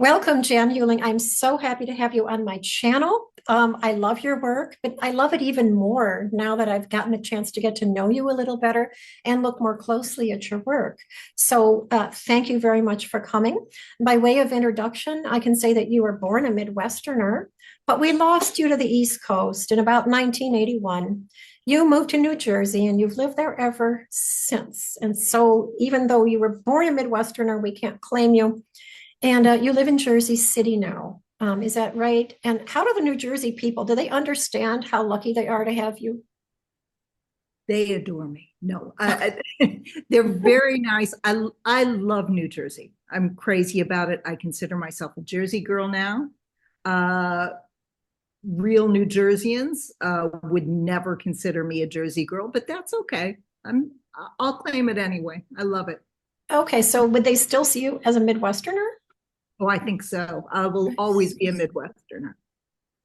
Welcome, Jan Huling. I'm so happy to have you on my channel. I love your work, but I love it even more now that I've gotten a chance to get to know you a little better and look more closely at your work. So thank you very much for coming. By way of introduction, I can say that you were born a Midwesterner, but we lost you to the East Coast in about 1981. You moved to New Jersey and you've lived there ever since. And so even though you were born a Midwesterner, we can't claim you. And you live in Jersey City now. Is that right? And how do the New Jersey people, do they understand how lucky they are to have you? They adore me. No, they're very nice. I love New Jersey. I'm crazy about it. I consider myself a Jersey girl now. Uh, Real New Jerseyans would never consider me a Jersey girl, but that's okay. I'll claim it anyway. I love it. Okay, so would they still see you as a Midwesterner? Oh, I think so. I will always be a Midwesterner.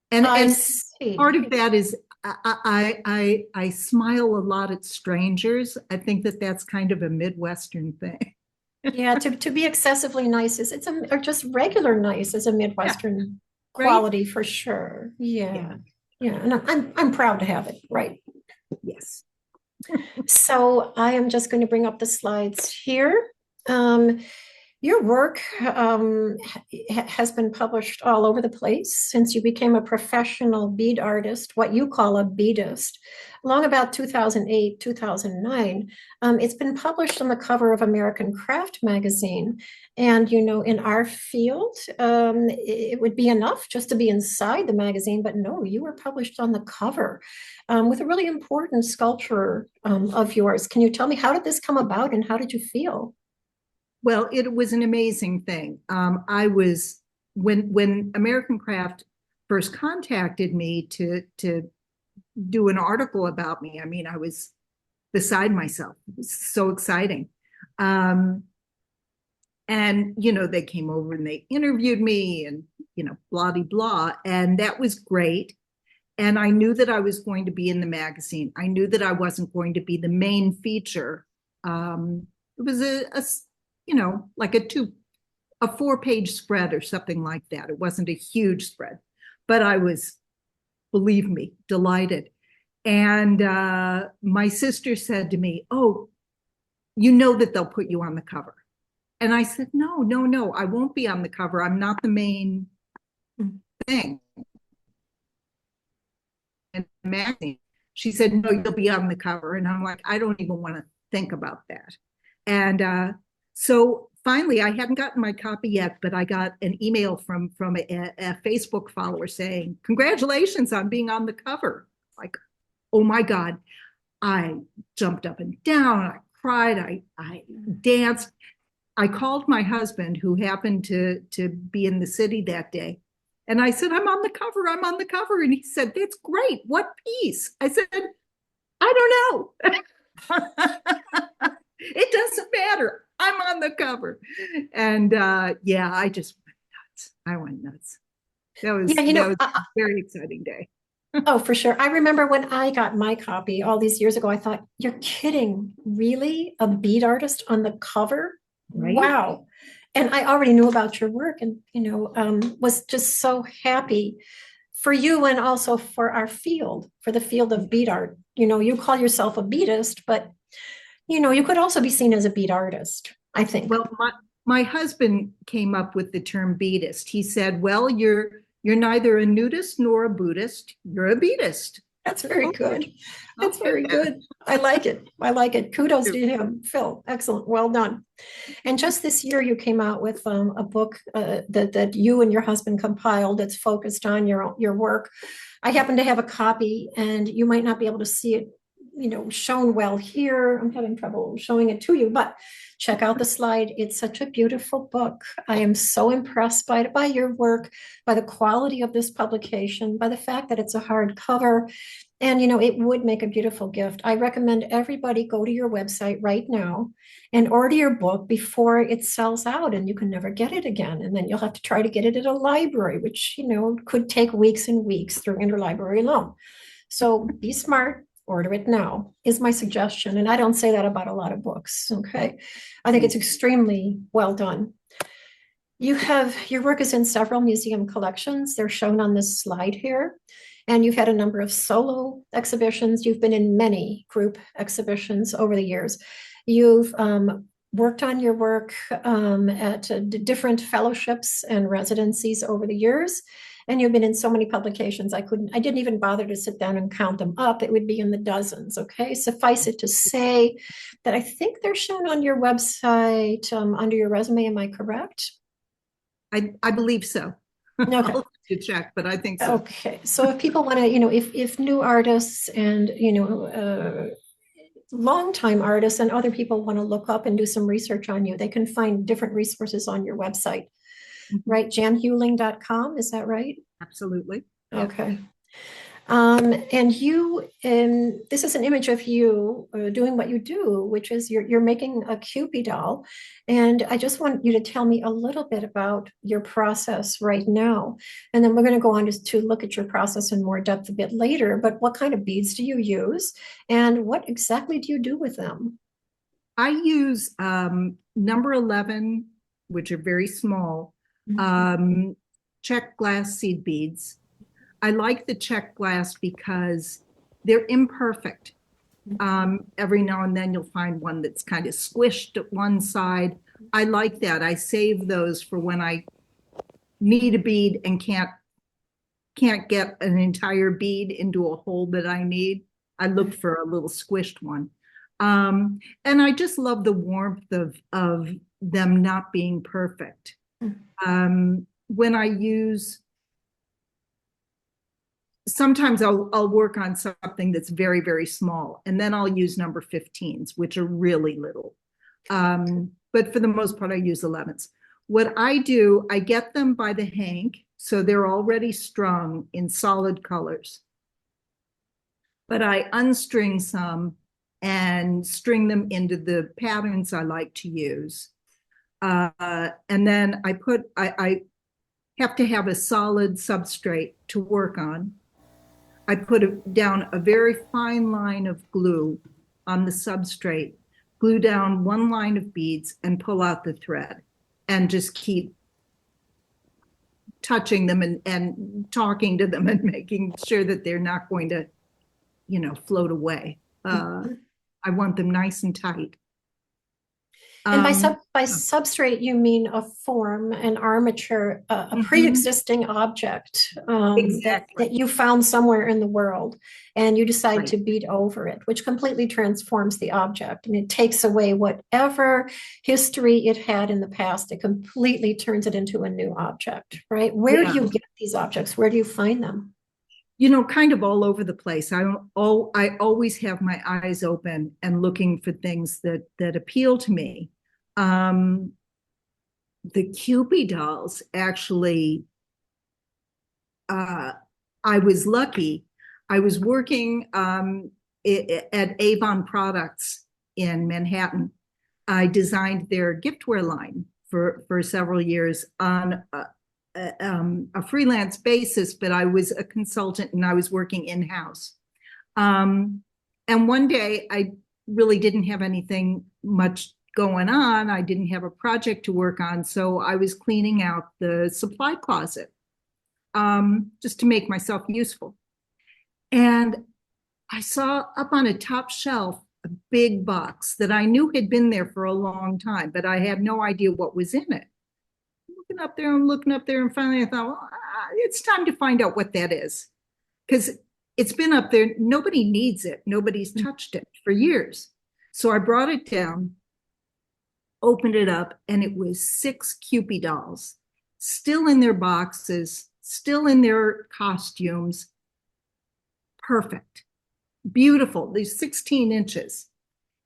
And I and see. part of that is I smile a lot at strangers. I think that that's kind of a Midwestern thing. Yeah, to be excessively nice is or just regular nice is a Yeah, Midwestern right? quality for sure. Yeah, Yeah. Yeah, and I'm proud to have it, right? yes. So I am just going to bring up the slides here. Um, Your work has been published all over the place since you became a professional bead artist, what you call a beadist, long about 2008, 2009. It's been published on the cover of American Craft magazine. And, in our field, it would be enough just to be inside the magazine, but no, you were published on the cover with a really important sculpture of yours. Can you tell me, how did this come about and how did you feel? Well, it was an amazing thing. I was when American Craft first contacted me to do an article about me. I mean, I was beside myself. It was so exciting. Um, and they came over and they interviewed me, and blah de blah, and that was great. And I knew that I was going to be in the magazine. I knew that I wasn't going to be the main feature. It was like a 4-page spread or something like that. It wasn't a huge spread, but I was, believe me, delighted. And my sister said to me, "Oh, you know that they'll put you on the cover." And I said, "No, no, no, I won't be on the cover. I'm not the main thing in the magazine." She said, "No, you'll be on the cover." And I'm like, "I don't even want to think about that." And so finally, I hadn't gotten my copy yet, but I got an email from a Facebook follower saying, "Congratulations on being on the cover." Like, oh my God. I jumped up and down. I cried. I danced. I called my husband, who happened to be in the city that day. And I said, "I'm on the cover. I'm on the cover." And he said, "That's great. What piece?" I said, "I don't know." It doesn't matter. I'm on the cover. And yeah, I just went nuts. I went nuts. That Yeah, was that was a very exciting day. oh, for sure. I remember when I got my copy all these years ago, I thought, you're kidding. Really? A bead artist on the cover? Right? Wow. And I already knew about your work and, was just so happy for you and also for our field, for the field of bead art. You call yourself a beadist, but, you could also be seen as a bead artist, I think. Well, my husband came up with the term beadist. He said, "Well, you're neither a nudist nor a Buddhist. You're a beadist." That's very Okay, good. I'll That's take very that. good. I like it. I like it. Kudos to him, Phil. Excellent. Well done. And just this year, you came out with a book that you and your husband compiled that's focused on your work. I happen to have a copy, and you might not be able to see it, shown well here. I'm having trouble showing it to you, but check out the slide. It's such a beautiful book. I am so impressed by your work, by the quality of this publication, by the fact that it's a hardcover. And it would make a beautiful gift. I recommend everybody go to your website right now and order your book before it sells out and you can never get it again. And then you'll have to try to get it at a library, which, could take weeks and weeks through interlibrary loan. So be smart, order it now, is my suggestion. And I don't say that about a lot of books. Okay. I think it's extremely well done. Your work is in several museum collections. They're shown on this slide here. And you've had a number of solo exhibitions. You've been in many group exhibitions over the years. You've worked on your work at different fellowships and residencies over the years. And you've been in so many publications, I didn't even bother to sit down and count them up. It would be in the dozens, okay? Suffice it to say that I think they're shown on your website under your resume. Am I correct? I believe so. Okay. I'll have to check, but I think so. Okay, so if people want to, if new artists and, longtime artists and other people want to look up and do some research on you, they can find different resources on your website, right? janhuling.com, is that right? Absolutely. Okay. And this is an image of you doing what you do, which is you're making a Cupid doll. And I just want you to tell me a little bit about your process right now. And then we're going to go on to look at your process in more depth a bit later. But what kind of beads do you use? And what exactly do you do with them? I use number 11, which are very small, check glass seed beads. I like the check glass because they're imperfect. Every now and then you'll find one that's kind of squished at one side. I like that. I save those for when I need a bead and can't get an entire bead into a hole that I need. I look for a little squished one. And I just love the warmth of them not being perfect. When I use, sometimes I'll work on something that's very, very small, and then I'll use number 15s, which are really little. But for the most part, I use 11s. What I do, I get them by the hank, so they're already strung in solid colors. But I unstring some and string them into the patterns I like to use. And then I have to have a solid substrate to work on. I put down a very fine line of glue on the substrate, glue down one line of beads and pull out the thread and just keep touching them and talking to them and making sure that they're not going to, float away. I want them nice and tight. And by substrate, you mean a form, an armature, a pre-existing object Exactly. that you found somewhere in the world, and you decide Right. to bead over it, which completely transforms the object, and it takes away whatever history it had in the past. It completely turns it into a new object, right? Where do Yeah. you get these objects? Where do you find them? Kind of all over the place. I always have my eyes open and looking for things that appeal to me. The Cupid dolls actually, I was lucky. I was working at Avon Products in Manhattan. I designed their giftware line for several years on a freelance basis, but I was a consultant and I was working in-house. And one day I really didn't have anything much going on. I didn't have a project to work on. So I was cleaning out the supply closet just to make myself useful. And I saw up on a top shelf a big box that I knew had been there for a long time, but I had no idea what was in it. Looking up there and looking up there, and finally I thought, well, it's time to find out what that is. Because it's been up there, nobody needs it, nobody's touched it for years. So I brought it down, opened it up, and it was 6 Cupid dolls, still in their boxes, still in their costumes. Perfect, beautiful, these 16 inches.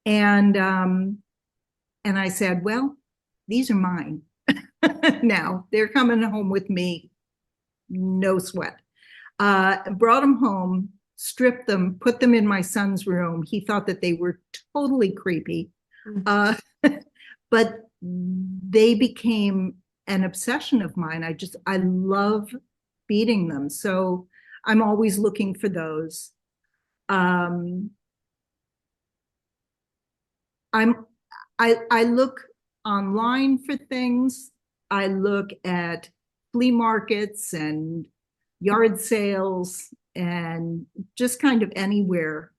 And I said, well, these are mine. Now they're coming home with me, no sweat. Brought them home, stripped them, put them in my son's room. He thought that they were totally creepy. But they became an obsession of mine. I love beading them. So I'm always looking for those. I look online for things I look at flea markets and yard sales and just kind of anywhere.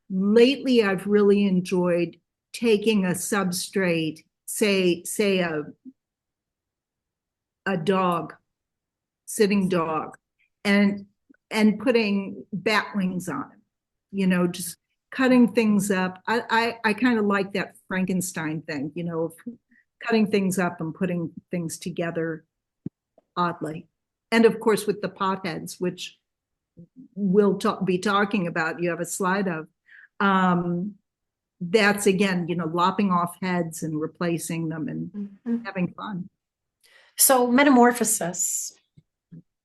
Lately, I've really enjoyed taking a substrate, say a dog, sitting dog, and putting bat wings on it. You know, just cutting things up. I kind of like that Frankenstein thing, you know, of cutting things up and putting things together oddly. And of course, with the potheads, which we'll be talking about, you have a slide of. That's again, you know, lopping off heads and replacing them and having fun. So metamorphosis,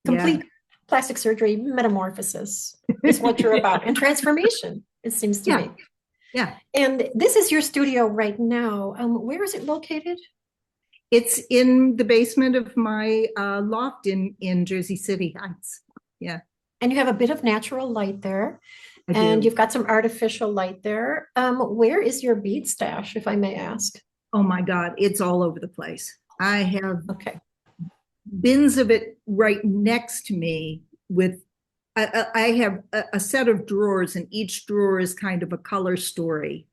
complete Yeah. plastic surgery metamorphosis is what you're about, and transformation, it seems to me. Yeah. And this is your studio right now. Where is it located? It's in the basement of my loft in Jersey City Heights. Yeah. And you have a bit of natural light there, I and do. you've got some artificial light there. Where is your bead stash, if I may ask? Oh my God, it's all over the place. I have Okay. bins of it right next to me with, I have a set of drawers, and each drawer is kind of a color story.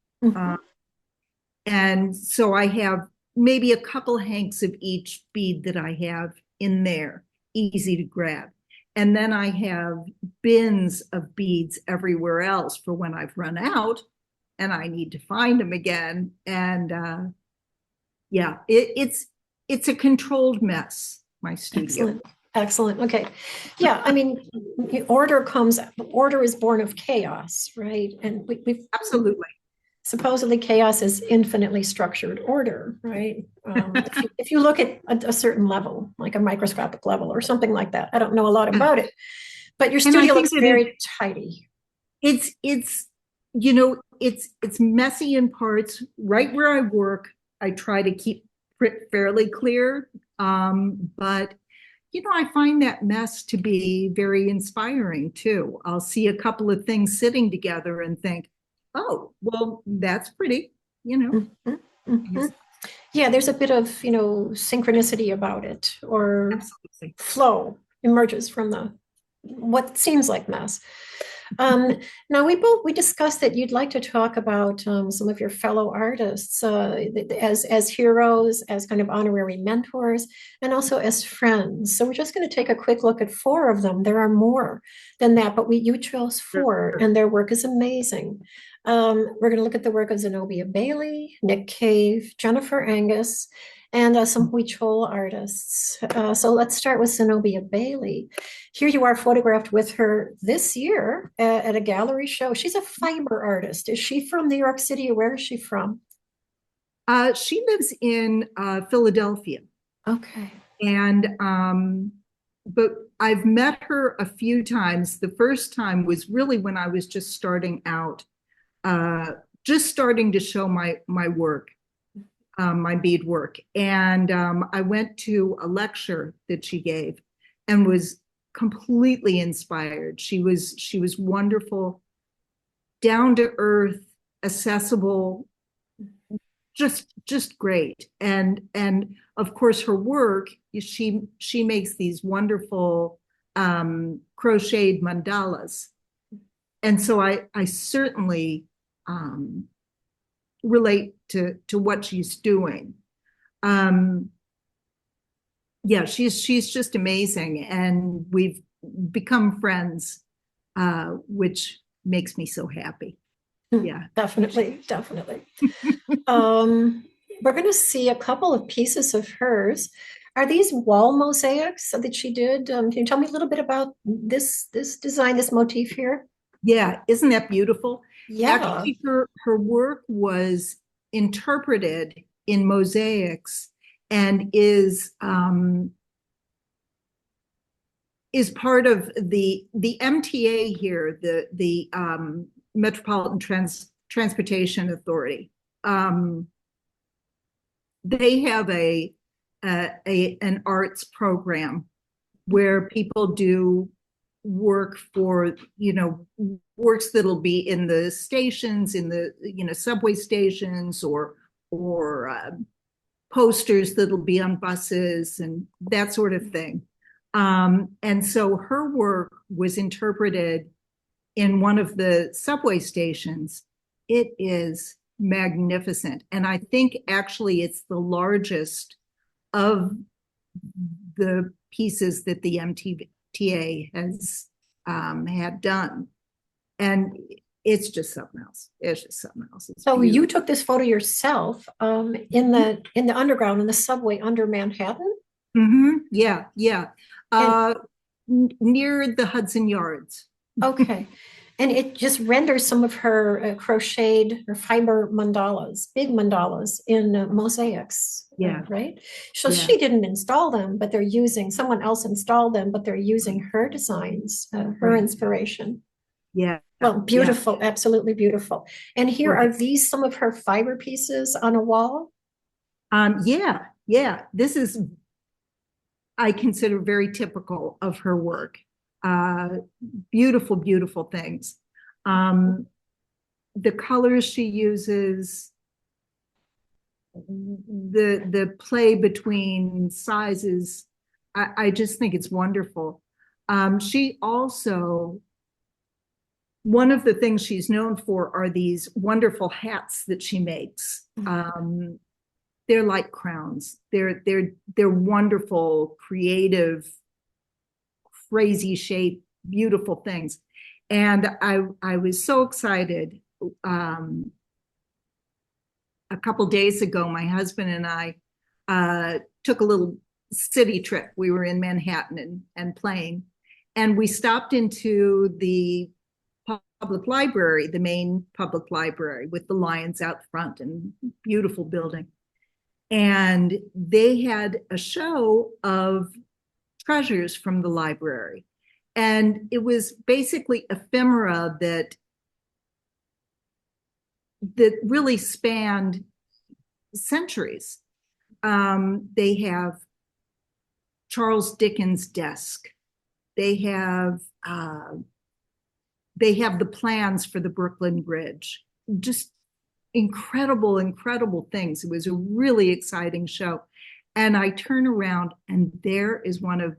And so I have maybe a couple hanks of each bead that I have in there, easy to grab. And then I have bins of beads everywhere else for when I've run out and I need to find them again. And yeah, it's a controlled mess, my studio. Excellent. Excellent. Okay. Yeah. I mean, order is born of chaos, right? And we've Absolutely. supposedly chaos is infinitely structured order, right? If you look at a certain level, like a microscopic level or something like that, I don't know a lot about it, but your studio looks very tidy. It's you know, it's messy in parts. Right where I work, I try to keep it fairly clear, but you know, I find that mess to be very inspiring too. I'll see a couple of things sitting together and think, oh, well, that's pretty, you know. Yeah, there's a bit of, you know, synchronicity about it, or Absolutely. flow emerges from the what seems like mess. Now we discussed that you'd like to talk about some of your fellow artists as heroes, as kind of honorary mentors, and also as friends. So we're just going to take a quick look at 4 of them. There are more than that, but you chose 4, and their work is amazing. We're going to look at the work of Zenobia Bailey, Nick Cave, Jennifer Angus, and some Huichol artists. So let's start with Zenobia Bailey. Here you are photographed with her this year at a gallery show. She's a fiber artist. Is she from New York City, or where is she from? She lives in Philadelphia. Okay. And but I've met her a few times. The first time was really when I was just starting out, just starting to show my work, my bead work. And I went to a lecture that she gave and was completely inspired. She was wonderful, down to earth, accessible, just great. And of course her work, she makes these wonderful crocheted mandalas. And so I certainly relate to what she's doing. Yeah, she's just amazing, and we've become friends, which makes me so happy. Yeah, definitely. We're going to see a couple of pieces of hers. Are these wall mosaics that she did? Can you tell me a little bit about this design, this motif here? Yeah, isn't that beautiful? Yeah. Actually, her work was interpreted in mosaics and is part of the MTA here, the Metropolitan Transportation Authority. They have an arts program where people do work for, you know, works that'll be in the stations, in the, you know, subway stations or posters that'll be on buses and that sort of thing. And so her work was interpreted in one of the subway stations. It is magnificent. And I think actually it's the largest of the pieces that the MTA has had done. And it's just something else. It's just something else. It's So beautiful. you took this photo yourself in the underground, in the subway under Manhattan? Yeah, yeah. Near the Hudson Yards. Okay. And it just renders some of her crocheted or fiber mandalas, big mandalas in mosaics, Yeah. right? So Yeah. she didn't install them, but they're using, someone else installed them, but they're using her designs, her Right. inspiration. Yeah. Well, beautiful, absolutely beautiful. And here are these some of her fiber pieces on a wall? Yeah. This is, I consider, very typical of her work. Beautiful, beautiful things. The colors she uses, the play between sizes, I just think it's wonderful. She also, one of the things she's known for are these wonderful hats that she makes. They're like crowns. They're wonderful, creative, crazy shape, beautiful things. And I was so excited. A couple days ago, my husband and I took a little city trip. We were in Manhattan and playing, and we stopped into the public library, the main public library with the lions out front and beautiful building. And they had a show of treasures from the library. And it was basically ephemera that really spanned centuries. They have Charles Dickens' desk. They have the plans for the Brooklyn Bridge. Just incredible, incredible things. It was a really exciting show. And I turn around and there is one of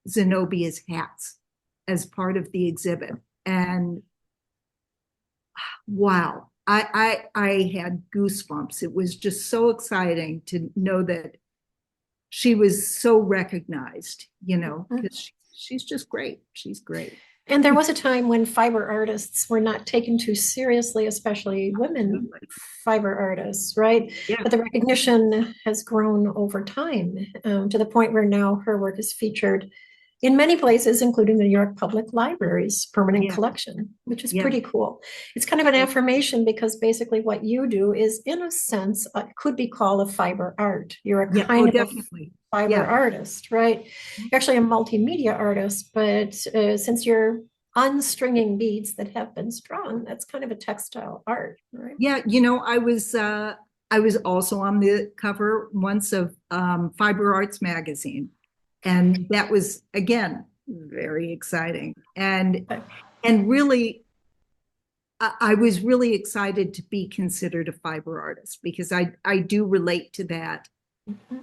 Zenobia's hats as part of the exhibit. And wow, I had goosebumps. It was just so exciting to know that she was so recognized, because she's just great. She's great. And there was a time when fiber artists were not taken too seriously, especially women fiber artists, right? Yeah. But the recognition has grown over time to the point where now her work is featured in many places, including the New York Public Library's permanent collection, which is pretty cool. It's kind of an affirmation because basically what you do is, in a sense, could be called a fiber art. You're a kind of a fiber artist, right? You're actually a multimedia artist, but since you're unstringing beads that have been strung, that's kind of a textile art, right? Yeah, I was also on the cover once of Fiber Arts magazine. And that was, again, very exciting. And really, I was really excited to be considered a fiber artist because I do relate to that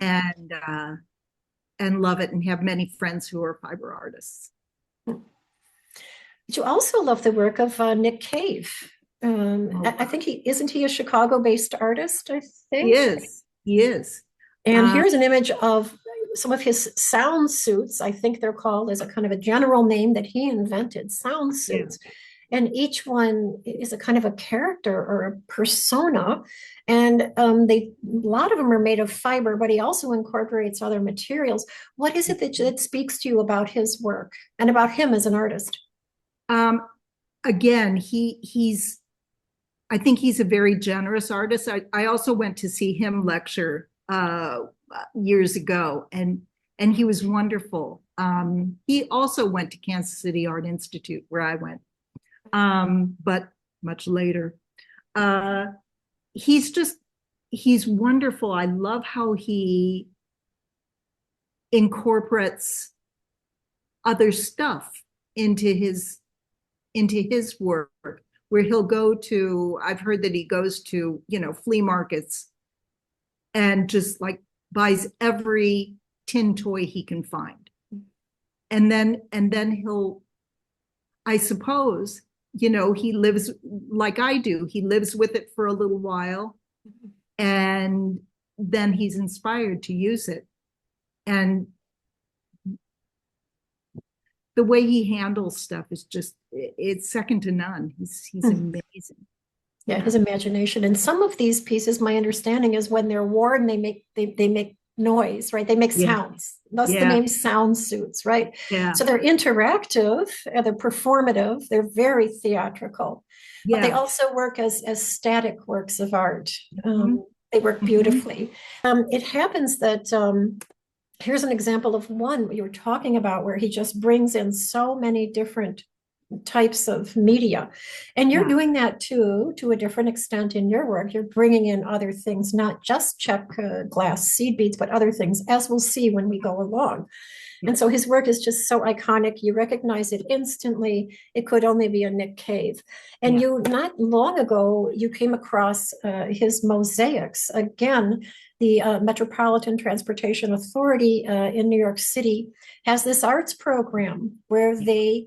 and love it and have many friends who are fiber artists. But you also love the work of Nick Cave. I think isn't he a Chicago-based artist, I think? He is. And here's an image of some of his sound suits. I think they're called as a kind of a general name that he invented, sound suits. And each one is a kind of a character or a persona. And a lot of them are made of fiber, but he also incorporates other materials. What is it that speaks to you about his work and about him as an artist? Again, I think he's a very generous artist. I also went to see him lecture years ago, and he was wonderful. He also went to Kansas City Art Institute, where I went, but much later. He's wonderful. I love how he incorporates other stuff into his work, where he'll go to, I've heard that he goes to, flea markets and just like buys every tin toy he can find. And then he'll, I suppose, he lives like I do. He lives with it for a little while, and then he's inspired to use it. And the way he handles stuff is just, it's second to none. He's amazing. Yeah, his imagination. And some of these pieces, my understanding is when they're worn, they make noise, right? They make sounds. Thus the name sound suits, right? Yeah. So they're interactive, they're performative, they're very theatrical, but they also work as static works of art. They work beautifully. It happens that here's an example of one you were talking about where he just brings in so many different types of media, and you're doing that too to a different extent in your work. You're bringing in other things, not just check glass seed beads, but other things, as we'll see when we go along. And so his work is just so iconic. You recognize it instantly. It could only be a Nick Cave. And you, not long ago, you came across his mosaics. Again, the Metropolitan Transportation Authority in New York City has this arts program where they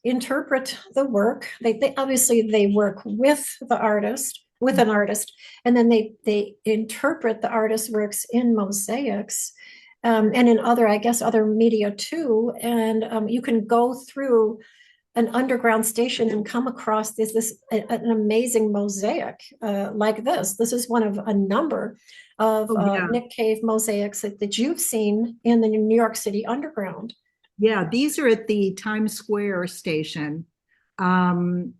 interpret the work. They obviously they work with the artist, with an artist, and then they interpret the artist's works in mosaics, and in other, I guess, other media too. And you can go through an underground station and come across an amazing mosaic like this. This is one of a number of Nick Cave mosaics that you've seen in the New York City Underground. Yeah, these are at the Times Square station, and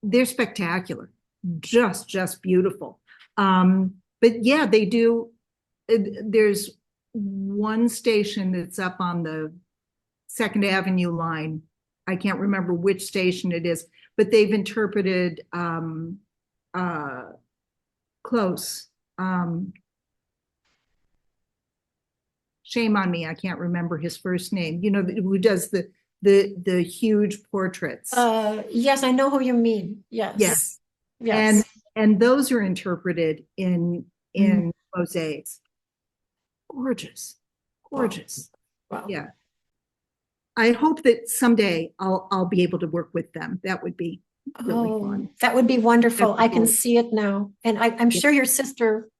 they're spectacular, just beautiful. But yeah, they do. There's one station that's up on the Second Avenue line. I can't remember which station it is, but they've interpreted close. Shame on me, I can't remember his first name. Who does the huge portraits. Yes, I know who you mean. Yes. And those are interpreted in mosaics. Gorgeous. Wow. Yeah. I hope that someday I'll be able to work with them. That would be really fun. That would be wonderful. I can see it now, and I'm sure your sister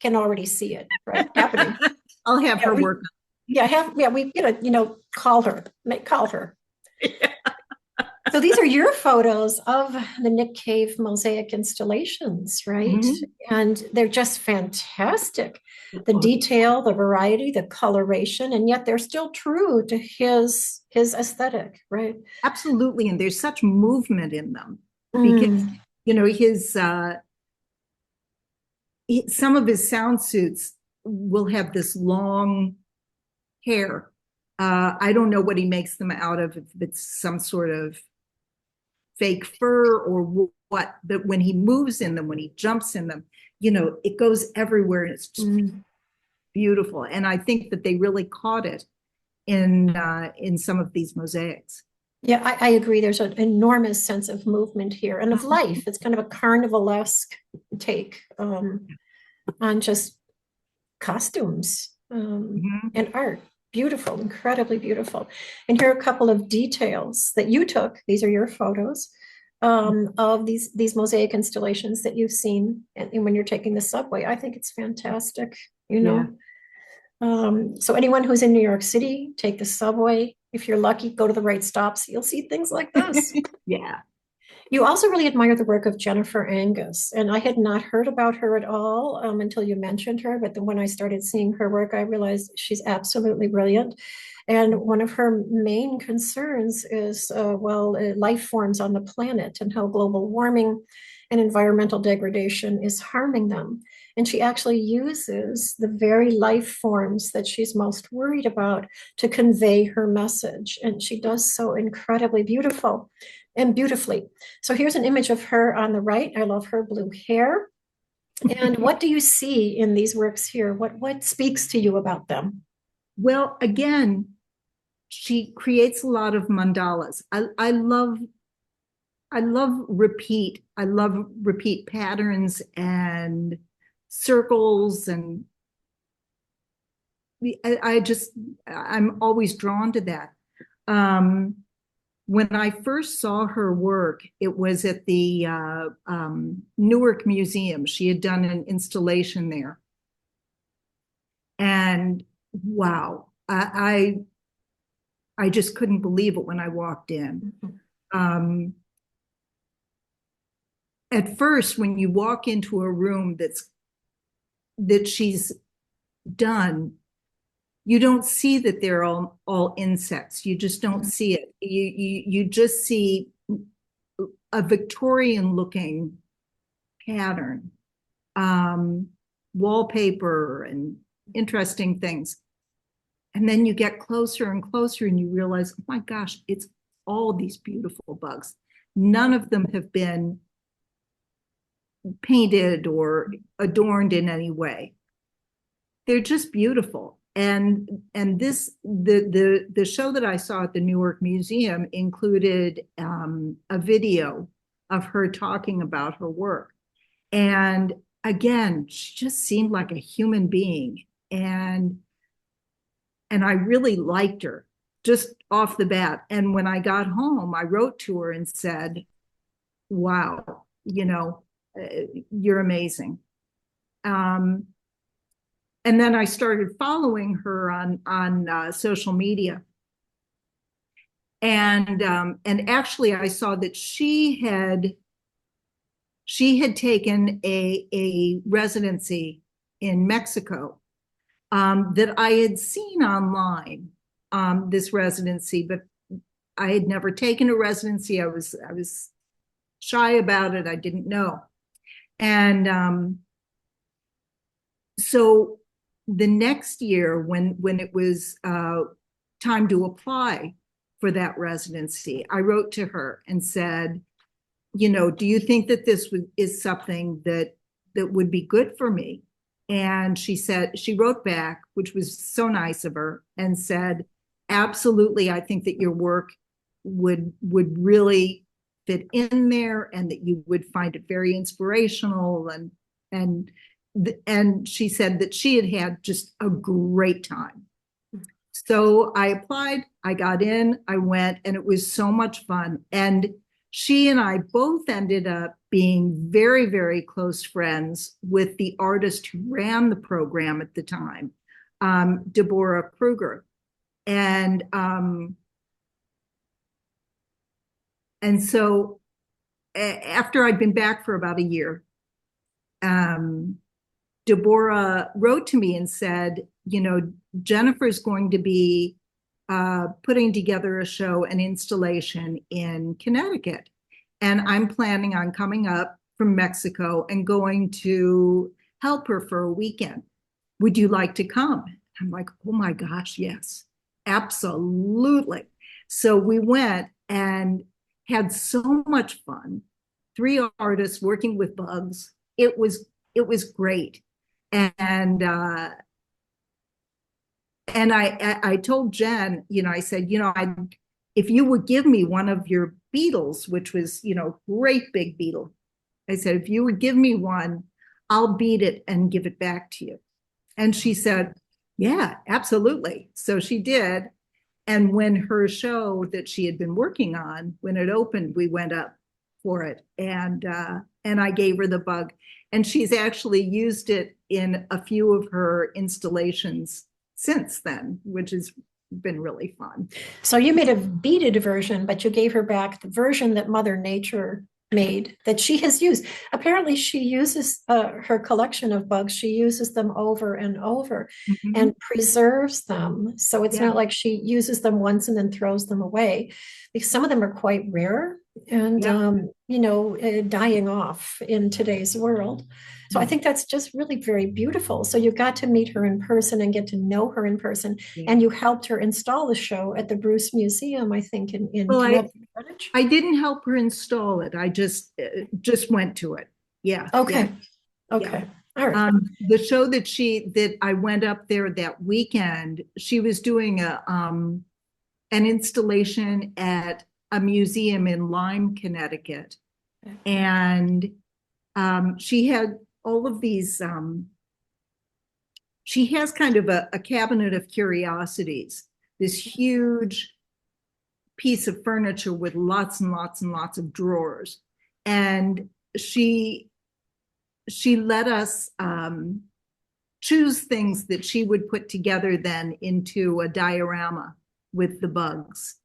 can already see it, right? Happening. I'll have her work. We call her. So these are your photos of the Nick Cave mosaic installations, right? And they're just fantastic. The detail, the variety, the coloration, and yet they're still true to his aesthetic, right? Absolutely, and there's such movement in them because his some of his sound suits will have this long hair. I don't know what he makes them out of, if it's some sort of fake fur or what, but when he moves in them, when he jumps in them, it goes everywhere, and it's just beautiful. And I think that they really caught it in some of these mosaics. Yeah, I agree. There's an enormous sense of movement here and of life. It's kind of a carnivalesque take on just costumes and art. Beautiful, incredibly beautiful. And here are a couple of details that you took. These are your photos of these mosaic installations that you've seen. And when you're taking the subway, I think it's fantastic, So anyone who's in New York City, take the subway. If you're lucky, go to the right stops. You'll see things like this. Yeah. You also really admire the work of Jennifer Angus, and I had not heard about her at all until you mentioned her. But then when I started seeing her work, I realized she's absolutely brilliant. And one of her main concerns is, life forms on the planet and how global warming and environmental degradation is harming them. And she actually uses the very life forms that she's most worried about to convey her message. And she does so incredibly beautifully. So here's an image of her on the right. I love her blue hair. And what do you see in these works here? What speaks to you about them? Well, again, she creates a lot of mandalas. I love repeat. I love repeat patterns and circles and I'm always drawn to that. Um, when I first saw her work, it was at the Newark Museum. She had done an installation there. And wow, I just couldn't believe it when I walked in. Um, at first, when you walk into a room that she's done, you don't see that they're all insects. You just don't see it. You just see a Victorian looking pattern, wallpaper and interesting things. And then you get closer and closer and you realize, oh my gosh, it's all these beautiful bugs. None of them have been painted or adorned in any way. They're just beautiful. And the show that I saw at the Newark Museum included a video of her talking about her work. And again, she just seemed like a human being. And I really liked her just off the bat. And when I got home, I wrote to her and said, wow, you're amazing. And then I started following her on social media. And actually I saw that she had taken a residency in Mexico that I had seen online, this residency, but I had never taken a residency. I was shy about it. I didn't know. And so the next year, when it was time to apply for that residency, I wrote to her and said, do you think that this is something that would be good for me? And she wrote back, which was so nice of her, and said, absolutely, I think that your work would really fit in there and that you would find it very inspirational. And she said that she had just a great time. So I applied, I got in, I went, and it was so much fun. And she and I both ended up being very, very close friends with the artist who ran the program at the time, Deborah Kruger. And so after I'd been back for about a year, Deborah wrote to me and said, Jennifer's going to be putting together a show, an installation in Connecticut. And I'm planning on coming up from Mexico and going to help her for a weekend. Would you like to come? I'm like, oh my gosh, yes, absolutely. So we went and had so much fun. 3 artists working with bugs. It was great. And I told Jen, I said, if you would give me one of your beetles, which was, great big beetle, I said, if you would give me one, I'll bead it and give it back to you. And she said, yeah, absolutely. So she did. And when her show that she had been working on, when it opened, we went up for it. And I gave her the bug. And she's actually used it in a few of her installations since then, which has been really fun. So you made a beaded version, but you gave her back the version that Mother Nature made that she has used. Apparently she uses her collection of bugs, she uses them over and over and preserves them. So it's not like she uses them once and then throws them away, because some of them are quite rare and dying off in today's world. So I think that's just really very beautiful. So you got to meet her in person and get to know her in person, and you helped her install the show at the Bruce Museum, I think, in Connecticut. I didn't help her install it. I just went to it. Yeah. Okay. Yeah. Okay. Yeah. All right. The show that I went up there that weekend, she was doing an installation at a museum in Lyme, Connecticut. And she had all of these she has kind of a cabinet of curiosities, this huge piece of furniture with lots and lots and lots of drawers. And she let us choose things that she would put together then into a diorama with the bugs.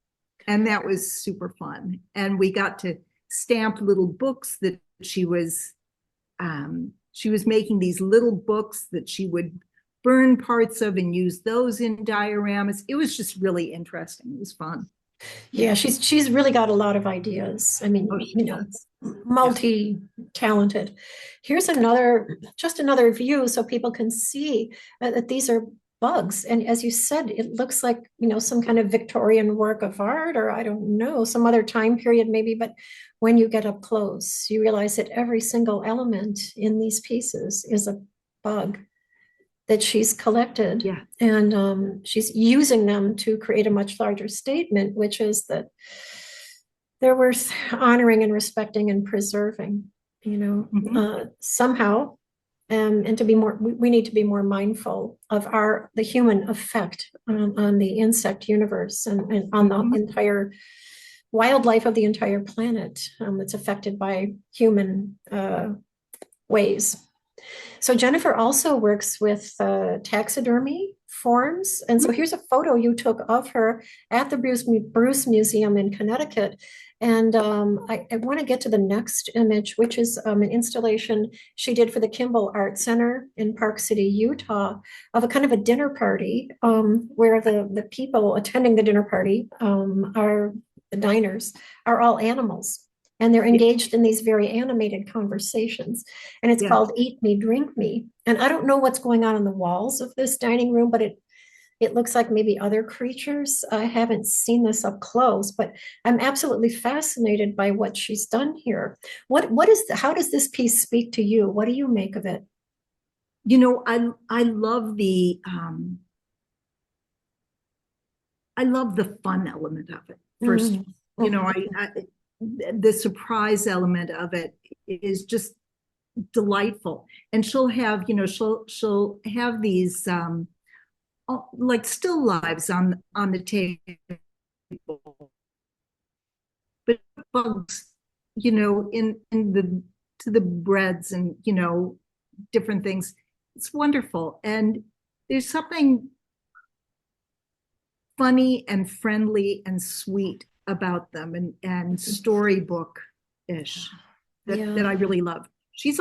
And that was super fun. And we got to stamp little books that she was making these little books that she would burn parts of and use those in dioramas. It was just really interesting. It was fun. Yeah, she's really got a lot of ideas. I mean, multi-talented. Here's just another view so people can see that these are bugs. And as you said, it looks like, some kind of Victorian work of art, or I don't know, some other time period maybe, but when you get up close, you realize that every single element in these pieces is a bug that she's collected. Yeah. And she's using them to create a much larger statement, which is that they're worth honoring and respecting and preserving, somehow. And to be more, we need to be more mindful of the human effect on the insect universe and on the entire wildlife of the entire planet that's affected by human ways. So Jennifer also works with taxidermy forms. And so here's a photo you took of her at the Bruce Museum in Connecticut. And I want to get to the next image, which is an installation she did for the Kimball Art Center in Park City, Utah, of a kind of a dinner party where the people attending the dinner party the diners, are all animals. And they're engaged in these very animated conversations. And it's called Eat Me, Drink Me. And I don't know what's going on the walls of this dining room, but it looks like maybe other creatures. I haven't seen this up close, but I'm absolutely fascinated by what she's done here. How does this piece speak to you? What do you make of it? I love the fun element of it. First, the surprise element of it is just delightful. And she'll have these like still lives on the table, but bugs, in the breads and different things. It's wonderful. And there's something funny and friendly and sweet about them and storybook-ish that I really love. She's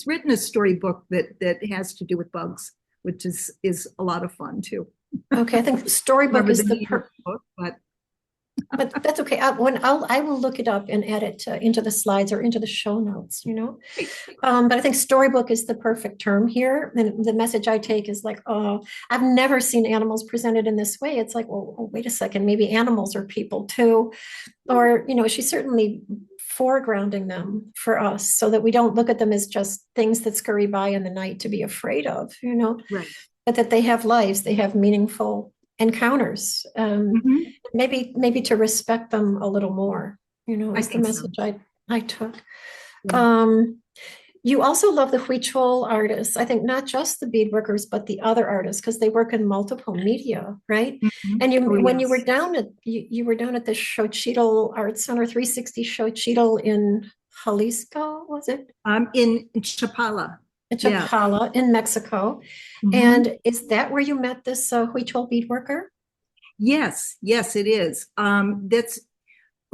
written a storybook that has to do with bugs, which is a lot of fun too. Okay, I think storybook is the book, but that's okay. I will look it up and add it into the slides or into the show notes, But I think storybook is the perfect term here. And the message I take is like, oh, I've never seen animals presented in this way. It's like, well, wait a second, maybe animals are people too. Or, she's certainly foregrounding them for us so that we don't look at them as just things that scurry by in the night to be afraid of, Right. But that they have lives, they have meaningful encounters. Maybe to respect them a little more, is the message I took. Yeah. You also love the Huichol artists. I think not just the beadworkers, but the other artists, because they work in multiple media, right? And when you were down at the Huichol Art Center, 360 Huichol in Jalisco, was it? In Chapala. Chapala in Mexico. And is that where you met this Huichol beadworker? Yes, it is. That's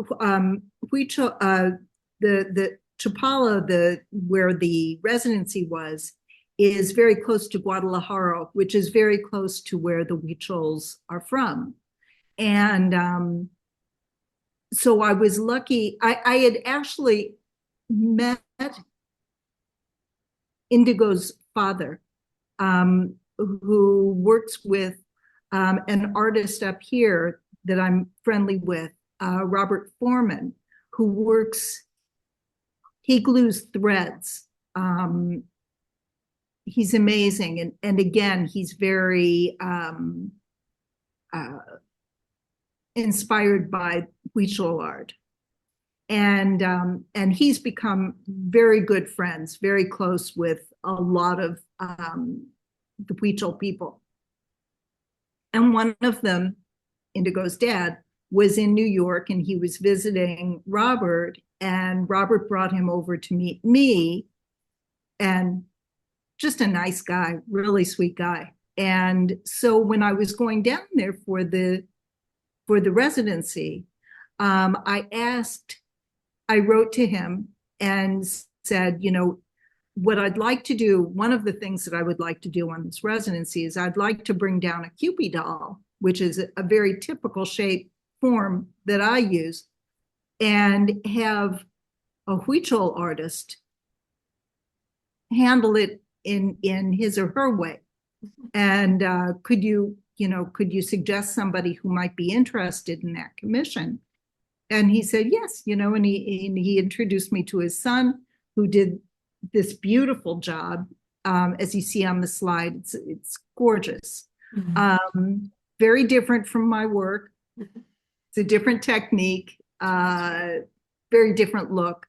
Huichol, the Chapala, where the residency was, is very close to Guadalajara, which is very close to where the Huichols are from. And so I was lucky. I had actually met Indigo's father, who works with an artist up here that I'm friendly with, Robert Foreman, who he glues threads. He's amazing. And again, he's very inspired by Huichol art. And he's become very good friends, very close with a lot of the Huichol people. And one of them, Indigo's dad, was in New York, and he was visiting Robert, and Robert brought him over to meet me, and just a nice guy, really sweet guy. And so when I was going down there for the residency, I wrote to him and said, what I'd like to do, one of the things that I would like to do on this residency is I'd like to bring down a Kewpie doll, which is a very typical shape form that I use, and have a Huichol artist handle it in his or her way. And could you suggest somebody who might be interested in that commission? And he said yes, and he introduced me to his son, who did this beautiful job. As you see on the slide, it's gorgeous. Mm-hmm. Very different from my work. It's a different technique, very different look,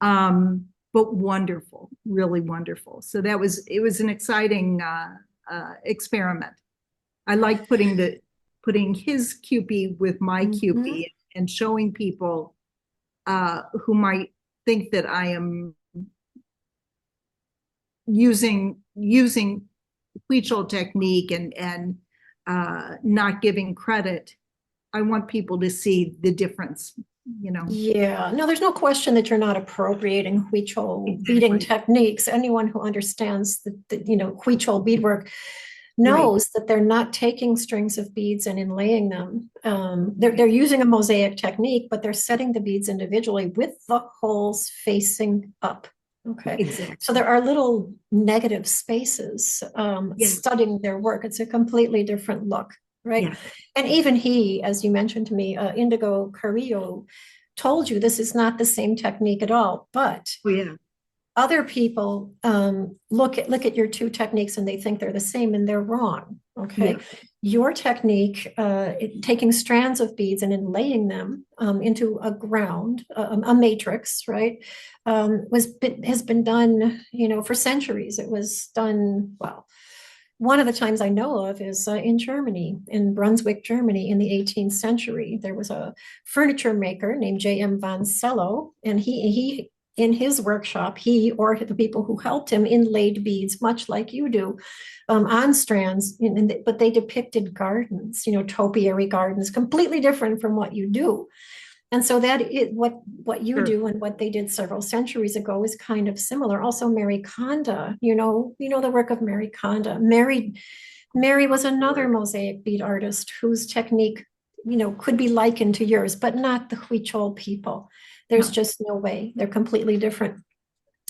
but wonderful, really wonderful. So it was an exciting experiment. I like putting his Kewpie with my Kewpie and showing people who might think that I am using Huichol technique and not giving credit. I want people to see the difference, Yeah, no, there's no question that you're not appropriating Huichol beading techniques. Anyone who understands the Huichol beadwork knows that they're not taking strings of beads and inlaying them. They're using a mosaic technique, but they're setting the beads individually with the holes facing up. Okay. Exactly. So there are little negative spaces studying their work. It's a completely different look, right? Yeah. And even he, as you mentioned to me, Indigo Carrillo, told you this is not the same technique at all. But other people look at your two techniques and they think they're the same, and they're wrong. Okay. Yeah. Your technique, taking strands of beads and inlaying them into a ground, a matrix, right, has been done, for centuries. It was done, well, one of the times I know of is in Germany, in Brunswick, Germany, in the 18th century. There was a furniture maker named J.M. von Sello, and he in his workshop, he or the people who helped him inlaid beads, much like you do, on strands, but they depicted gardens, topiary gardens, completely different from what you do. And so what you do and what they did several centuries ago is kind of similar. Also, Mary Konda, the work of Mary Konda. Mary was another mosaic bead artist whose technique, could be likened to yours, but not the Huichol people. There's just no way. They're completely different.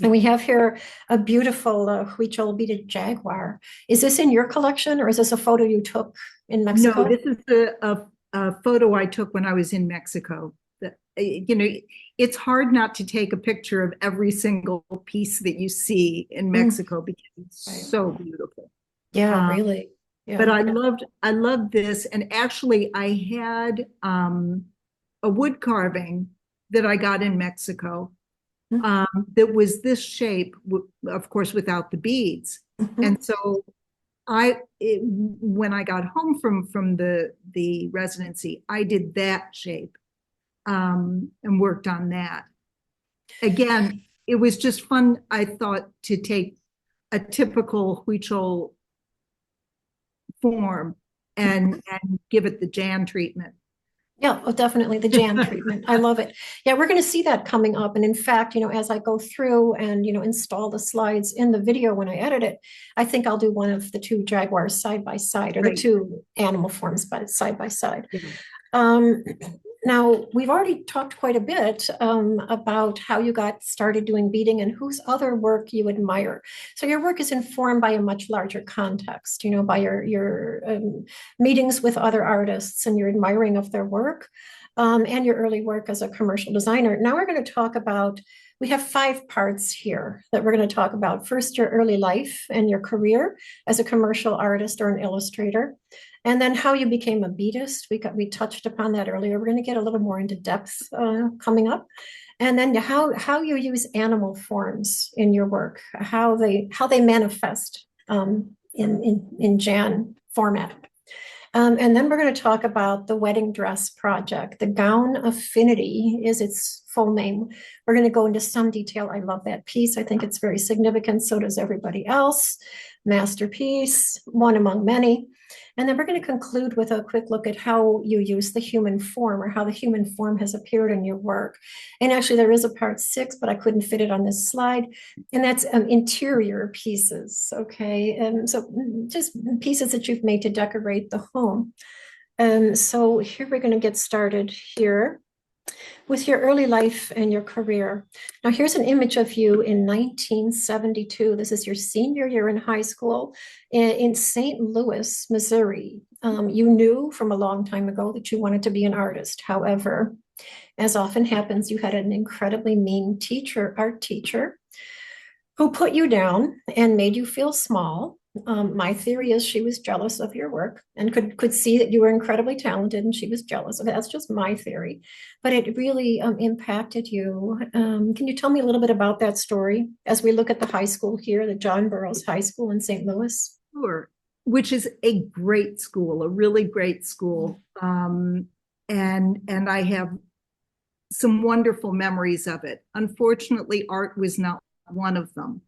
And we have here a beautiful Huichol beaded jaguar. Is this in your collection, or is this a photo you took in Mexico? No, this is a photo I took when I was in Mexico. It's hard not to take a picture of every single piece that you see in Mexico because it's so beautiful. Yeah, really. Yeah. But I loved this. And actually I had a wood carving that I got in Mexico that was this shape, of course, without the beads. And so when I got home from the residency, I did that shape and worked on that. Again, it was just fun, I thought, to take a typical Huichol form and give it the Jan treatment. Yeah, definitely the Jan treatment. I love it. Yeah, we're going to see that coming up. And in fact, as I go through and, install the slides in the video when I edit it, I think I'll do one of the two jaguars side by side, or the two animal forms side by side. Now, we've already talked quite a bit about how you got started doing beading and whose other work you admire. So your work is informed by a much larger context, by your meetings with other artists and your admiring of their work and your early work as a commercial designer. Now we're going to talk about, we have 5 parts here that we're going to talk about. First, your early life and your career as a commercial artist or an illustrator. And then how you became a beadist. We touched upon that earlier. We're going to get a little more into depth coming up. And then how you use animal forms in your work, how they manifest in Jan format. And then we're going to talk about the wedding dress project. The Gown Affinity is its full name. We're going to go into some detail. I love that piece. I think it's very significant. So does everybody else. Masterpiece, one among many. And then we're going to conclude with a quick look at how you use the human form, or how the human form has appeared in your work. And actually there is a part 6, but I couldn't fit it on this slide. And that's interior pieces, okay? And so just pieces that you've made to decorate the home. So here we're going to get started here with your early life and your career. Now, here's an image of you in 1972. This is your senior year in high school in St. Louis, Missouri. You knew from a long time ago that you wanted to be an artist. However, as often happens, you had an incredibly mean teacher, art teacher, who put you down and made you feel small. My theory is she was jealous of your work and could see that you were incredibly talented, and she was jealous of it. That's just my theory, but it really impacted you. Can you tell me a little bit about that story as we look at the high school here, the John Burroughs High School in St. Louis? Sure, which is a great school, a really great school. And I have some wonderful memories of it. Unfortunately, art was not one of them.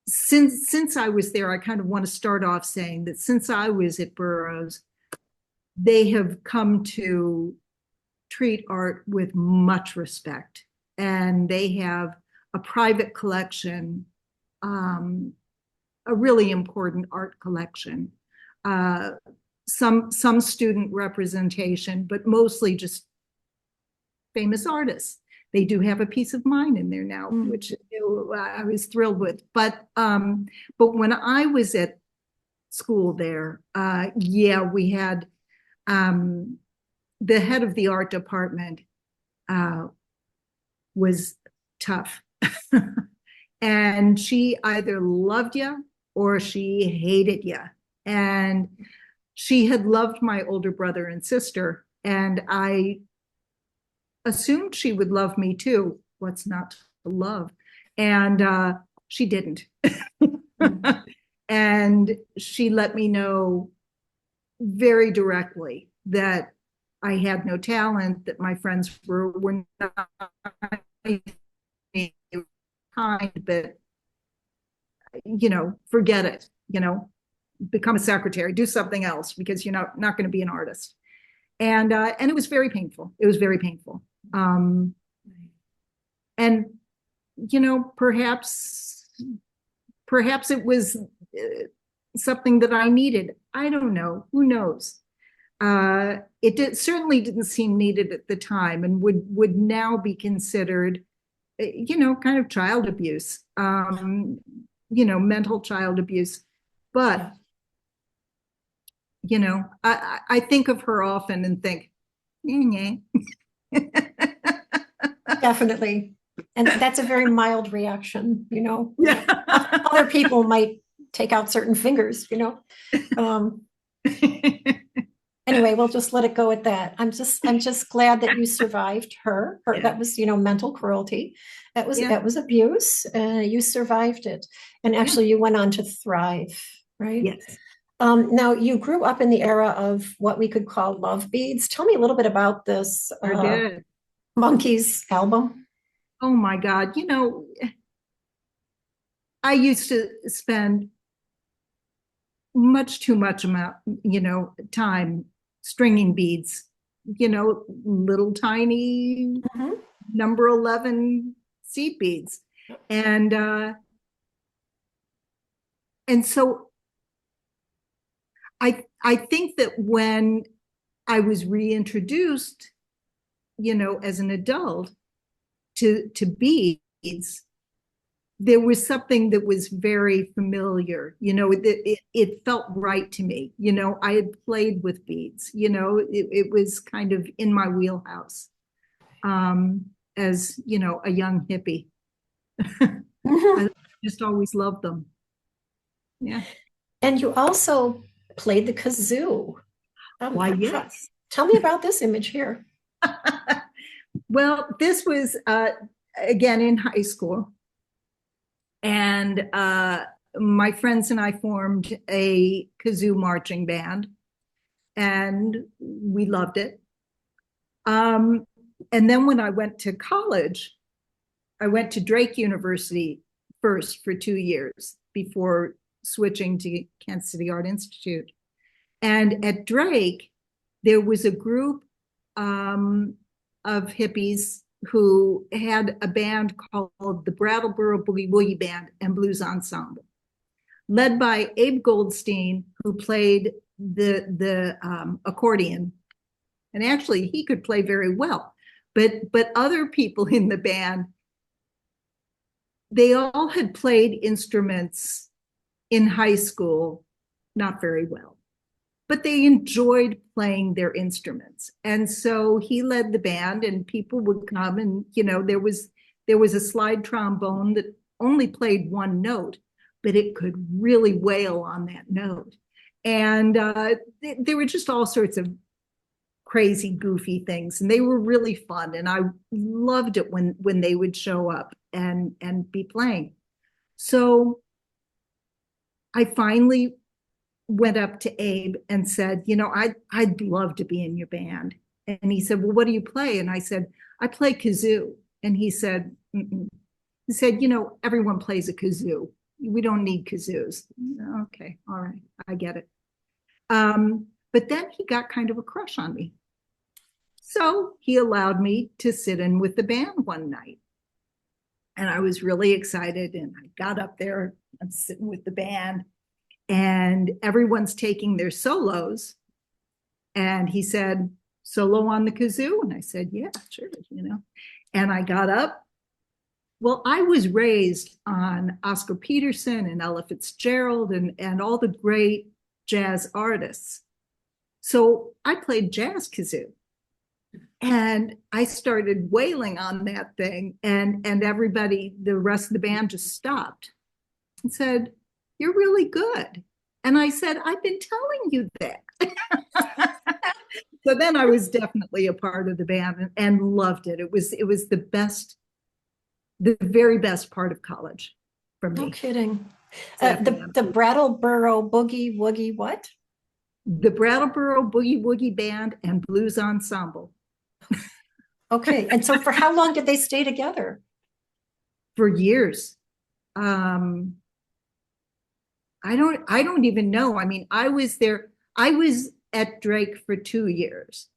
Since I was there, I kind of want to start off saying that since I was at Burroughs, they have come to treat art with much respect, and they have a private collection, a really important art collection, some student representation, but mostly just famous artists. They do have a piece of mine in there now, which I was thrilled with. But when I was at school there, we had the head of the art department was tough. And she either loved you or she hated you. And she had loved my older brother and sister, and I assumed she would love me too. What's not to love? And she didn't. And she let me know very directly that I had no talent, that my friends were not kind, but forget it, become a secretary, do something else, because you're not going to be an artist. And it was very painful. It was very painful. And perhaps it was something that I needed. I don't know. Who knows? Certainly didn't seem needed at the time, and would now be considered, kind of child abuse, mental child abuse. But I think of her often and think, Definitely. And that's a very mild reaction, Yeah. Other people might take out certain fingers, Anyway, we'll just let it go at that. I'm just glad that you survived her. Yeah. That was, mental cruelty. That was abuse. You survived it. And actually you went on to thrive, right? Yes. Now you grew up in the era of what we could call love beads. Tell me a little bit about this Monkeys album. Oh my God. I used to spend much too much amount, time stringing beads, little tiny number 11 seed beads. And so I think that when I was reintroduced, as an adult to beads, there was something that was very familiar. It felt right to me. I had played with beads. It was kind of in my wheelhouse as, a young hippie. I just always loved them. Yeah. And you also played the kazoo. Why, yes. Tell me about this image here. Well, this was, again, in high school. And my friends and I formed a kazoo marching band, and we loved it. And then when I went to college, I went to Drake University first for 2 years before switching to Kansas City Art Institute. And at Drake, there was a group of hippies who had a band called the Brattleboro Boogie Woogie Band and Blues Ensemble, led by Abe Goldstein, who played the accordion. And actually, he could play very well. But other people in the band, they all had played instruments in high school, not very well, but they enjoyed playing their instruments. And so he led the band, and people would come, and there was a slide trombone that only played one note, but it could really wail on that note. And there were just all sorts of crazy, goofy things, and they were really fun. And I loved it when they would show up and be playing. So I finally went up to Abe and said, I'd love to be in your band. And he said, well, what do you play? And I said, I play kazoo. And he said, mm-mm. He said, everyone plays a kazoo. We don't need kazoos. Okay, all right, I get it. But then he got kind of a crush on me. So he allowed me to sit in with the band one night. And I was really excited. And I got up there, I'm sitting with the band, and everyone's taking their solos. And he said, solo on the kazoo? And I said, yeah, sure, And I got up. Well, I was raised on Oscar Peterson and Ella Fitzgerald and all the great jazz artists. So I played jazz kazoo. And I started wailing on that thing, and everybody, the rest of the band, just stopped and said, you're really good. And I said, I've been telling you that. So then I was definitely a part of the band and loved it. It was the very best part of college for me. No kidding. The Brattleboro Boogie Woogie what? The Brattleboro Boogie Woogie Band and Blues Ensemble. Okay. And so for how long did they stay together? For years. I don't even know. I mean, I was at Drake for 2 years.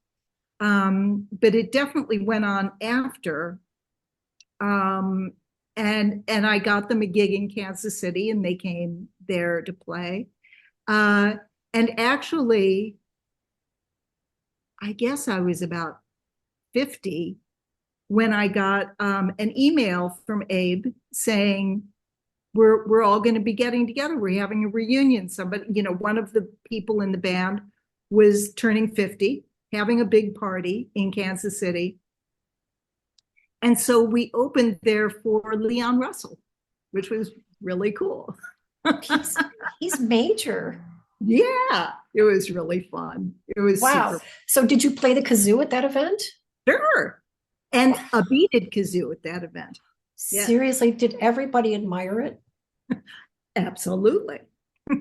But it definitely went on after. And I got them a gig in Kansas City, and they came there to play. And actually, I guess I was about 50 when I got an email from Abe saying, we're all going to be getting together. We're having a reunion. Somebody, one of the people in the band was turning 50, having a big party in Kansas City. And so we opened there for Leon Russell, which was really cool. He's major. Yeah, it was really fun. It was wow. Super. So did you play the kazoo at that event? Sure. And a beaded kazoo at that event. Yeah. Seriously, did everybody admire it? Absolutely. All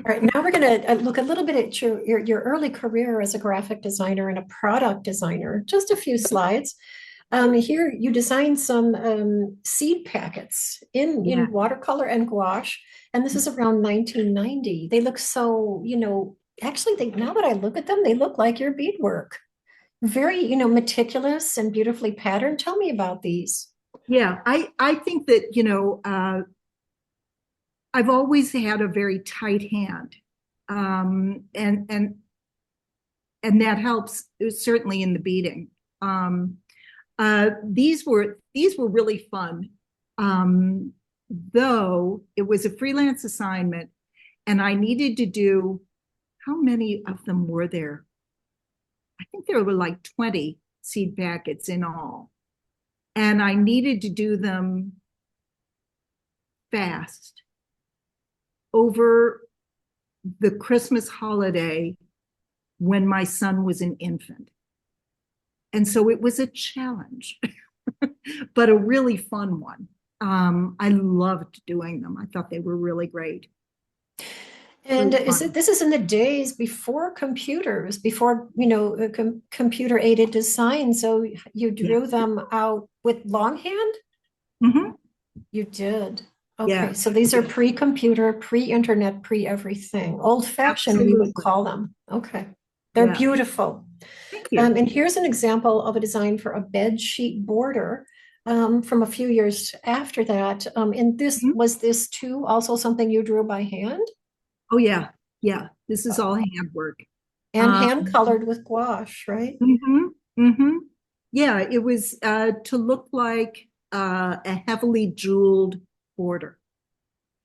right, now we're going to look a little bit at your early career as a graphic designer and a product designer. Just a few slides. Here you designed some seed packets in watercolor and gouache, and this is around 1990. They look so, actually, now that I look at them, they look like your beadwork. Very, meticulous and beautifully patterned. Tell me about these. Yeah, I think that, I've always had a very tight hand, and that helps certainly in the beading. These were really fun, though it was a freelance assignment, and I needed to do, how many of them were there? I think there were like 20 seed packets in all, and I needed to do them fast over the Christmas holiday when my son was an infant. And so it was a challenge, but a really fun one. I loved doing them. I thought they were really great. And Really fun. this is in the days before computers, before, computer aided design. So you Yeah. drew them out with longhand? Hmm. You did. Okay, Yes. so these are pre-computer, pre-internet, pre-everything, old-fashioned, we would Absolutely. call them. Okay, they're Yeah. beautiful. Thank you. And here's an example of a design for a bed sheet border from a few years after that. And this Mhm. was this too also something you drew by hand Oh yeah. Yeah. This is all uh, handwork. and Um, hand colored with gouache, right? mhm, mhm. Yeah, it was to look like a heavily jeweled border.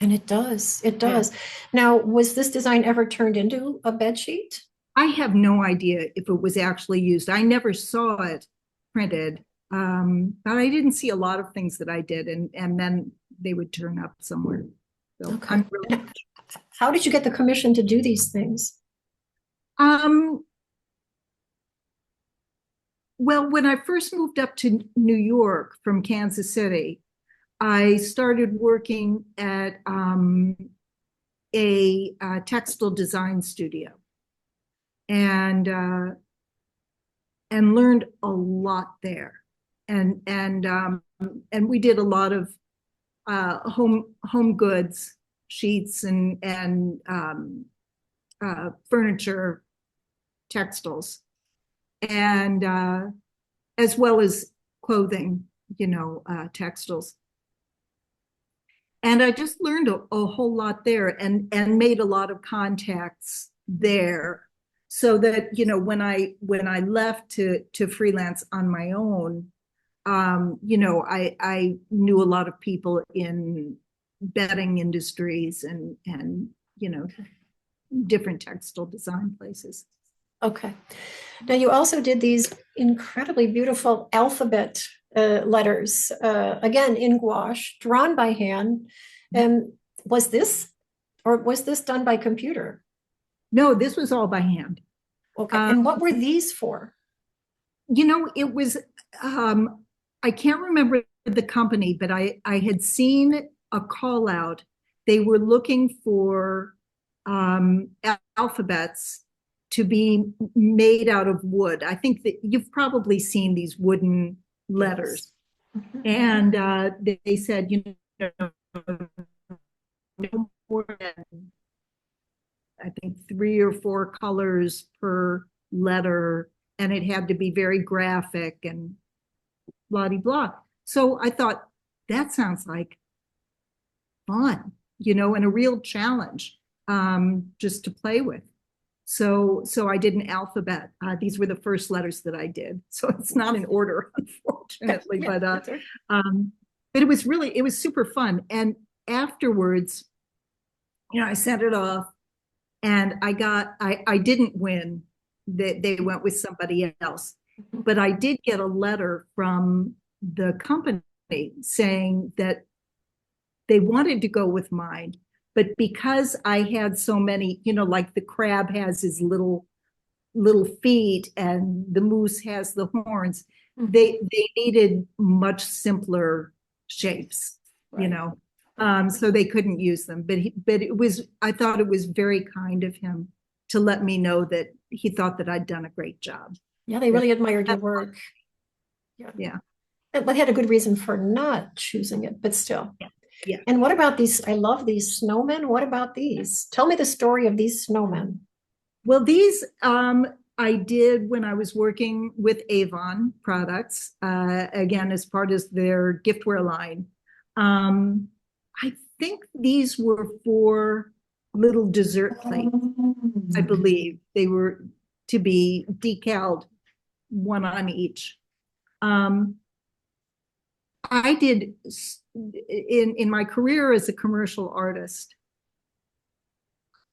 And it does, it Yeah. does. Now, was this design ever turned into a bed sheet? I have no idea if it was actually used. I never saw it printed, but I didn't see a lot of things that I did, and then they would turn up somewhere. So Okay. I'm really. And how did you get the commission to do these things? um, well, when I first moved up to New York from Kansas City, I started working at a textile design studio, and learned a lot there, and we did a lot of home goods, sheets and furniture, textiles, and as well as clothing, textiles. And I just learned a whole lot there, and made a lot of contacts there, so that when I left to freelance on my own, I knew a lot of people in bedding industries and different textile design places. Okay. Now, you also did these incredibly beautiful alphabet letters, again in gouache, drawn by hand. And was this, or was this done by computer? No, this was all by hand. Okay. Um, And what were these for? it was, I can't remember the company, but I had seen a call out. They were looking for alphabets to be made out of wood. I think that you've probably seen these wooden letters. Yes. Mhm. And they said, no more than, I think, 3 or 4 colors per letter, and it had to be very graphic and blah de blah. So I thought that sounds like fun, and a real challenge, just to play with. So I did an alphabet. These were the first letters that I did. So it's not in order, unfortunately, Yeah, but that's right. it was super fun. And afterwards, I sent it off, and I didn't win. They went with somebody else, Mhm. but I did get a letter from the company saying that they wanted to go with mine, but because I had so many, like the crab has his little feet and the moose has the horns, Mhm. they needed much simpler shapes, Right. so they couldn't use them. But I thought it was very kind of him to let me know that he thought that I'd done a great job. Yeah, they really admired your work. Yeah. Yeah. But they had a good reason for not choosing it, but still. Yeah. And what about these? I love these snowmen. What about these? Tell me the story of these snowmen. Well, these I did when I was working with Avon products, again, as part of their giftware line. I think these were for little dessert plates, I believe. They were to be decaled, one on each. Um, I did, in my career as a commercial artist,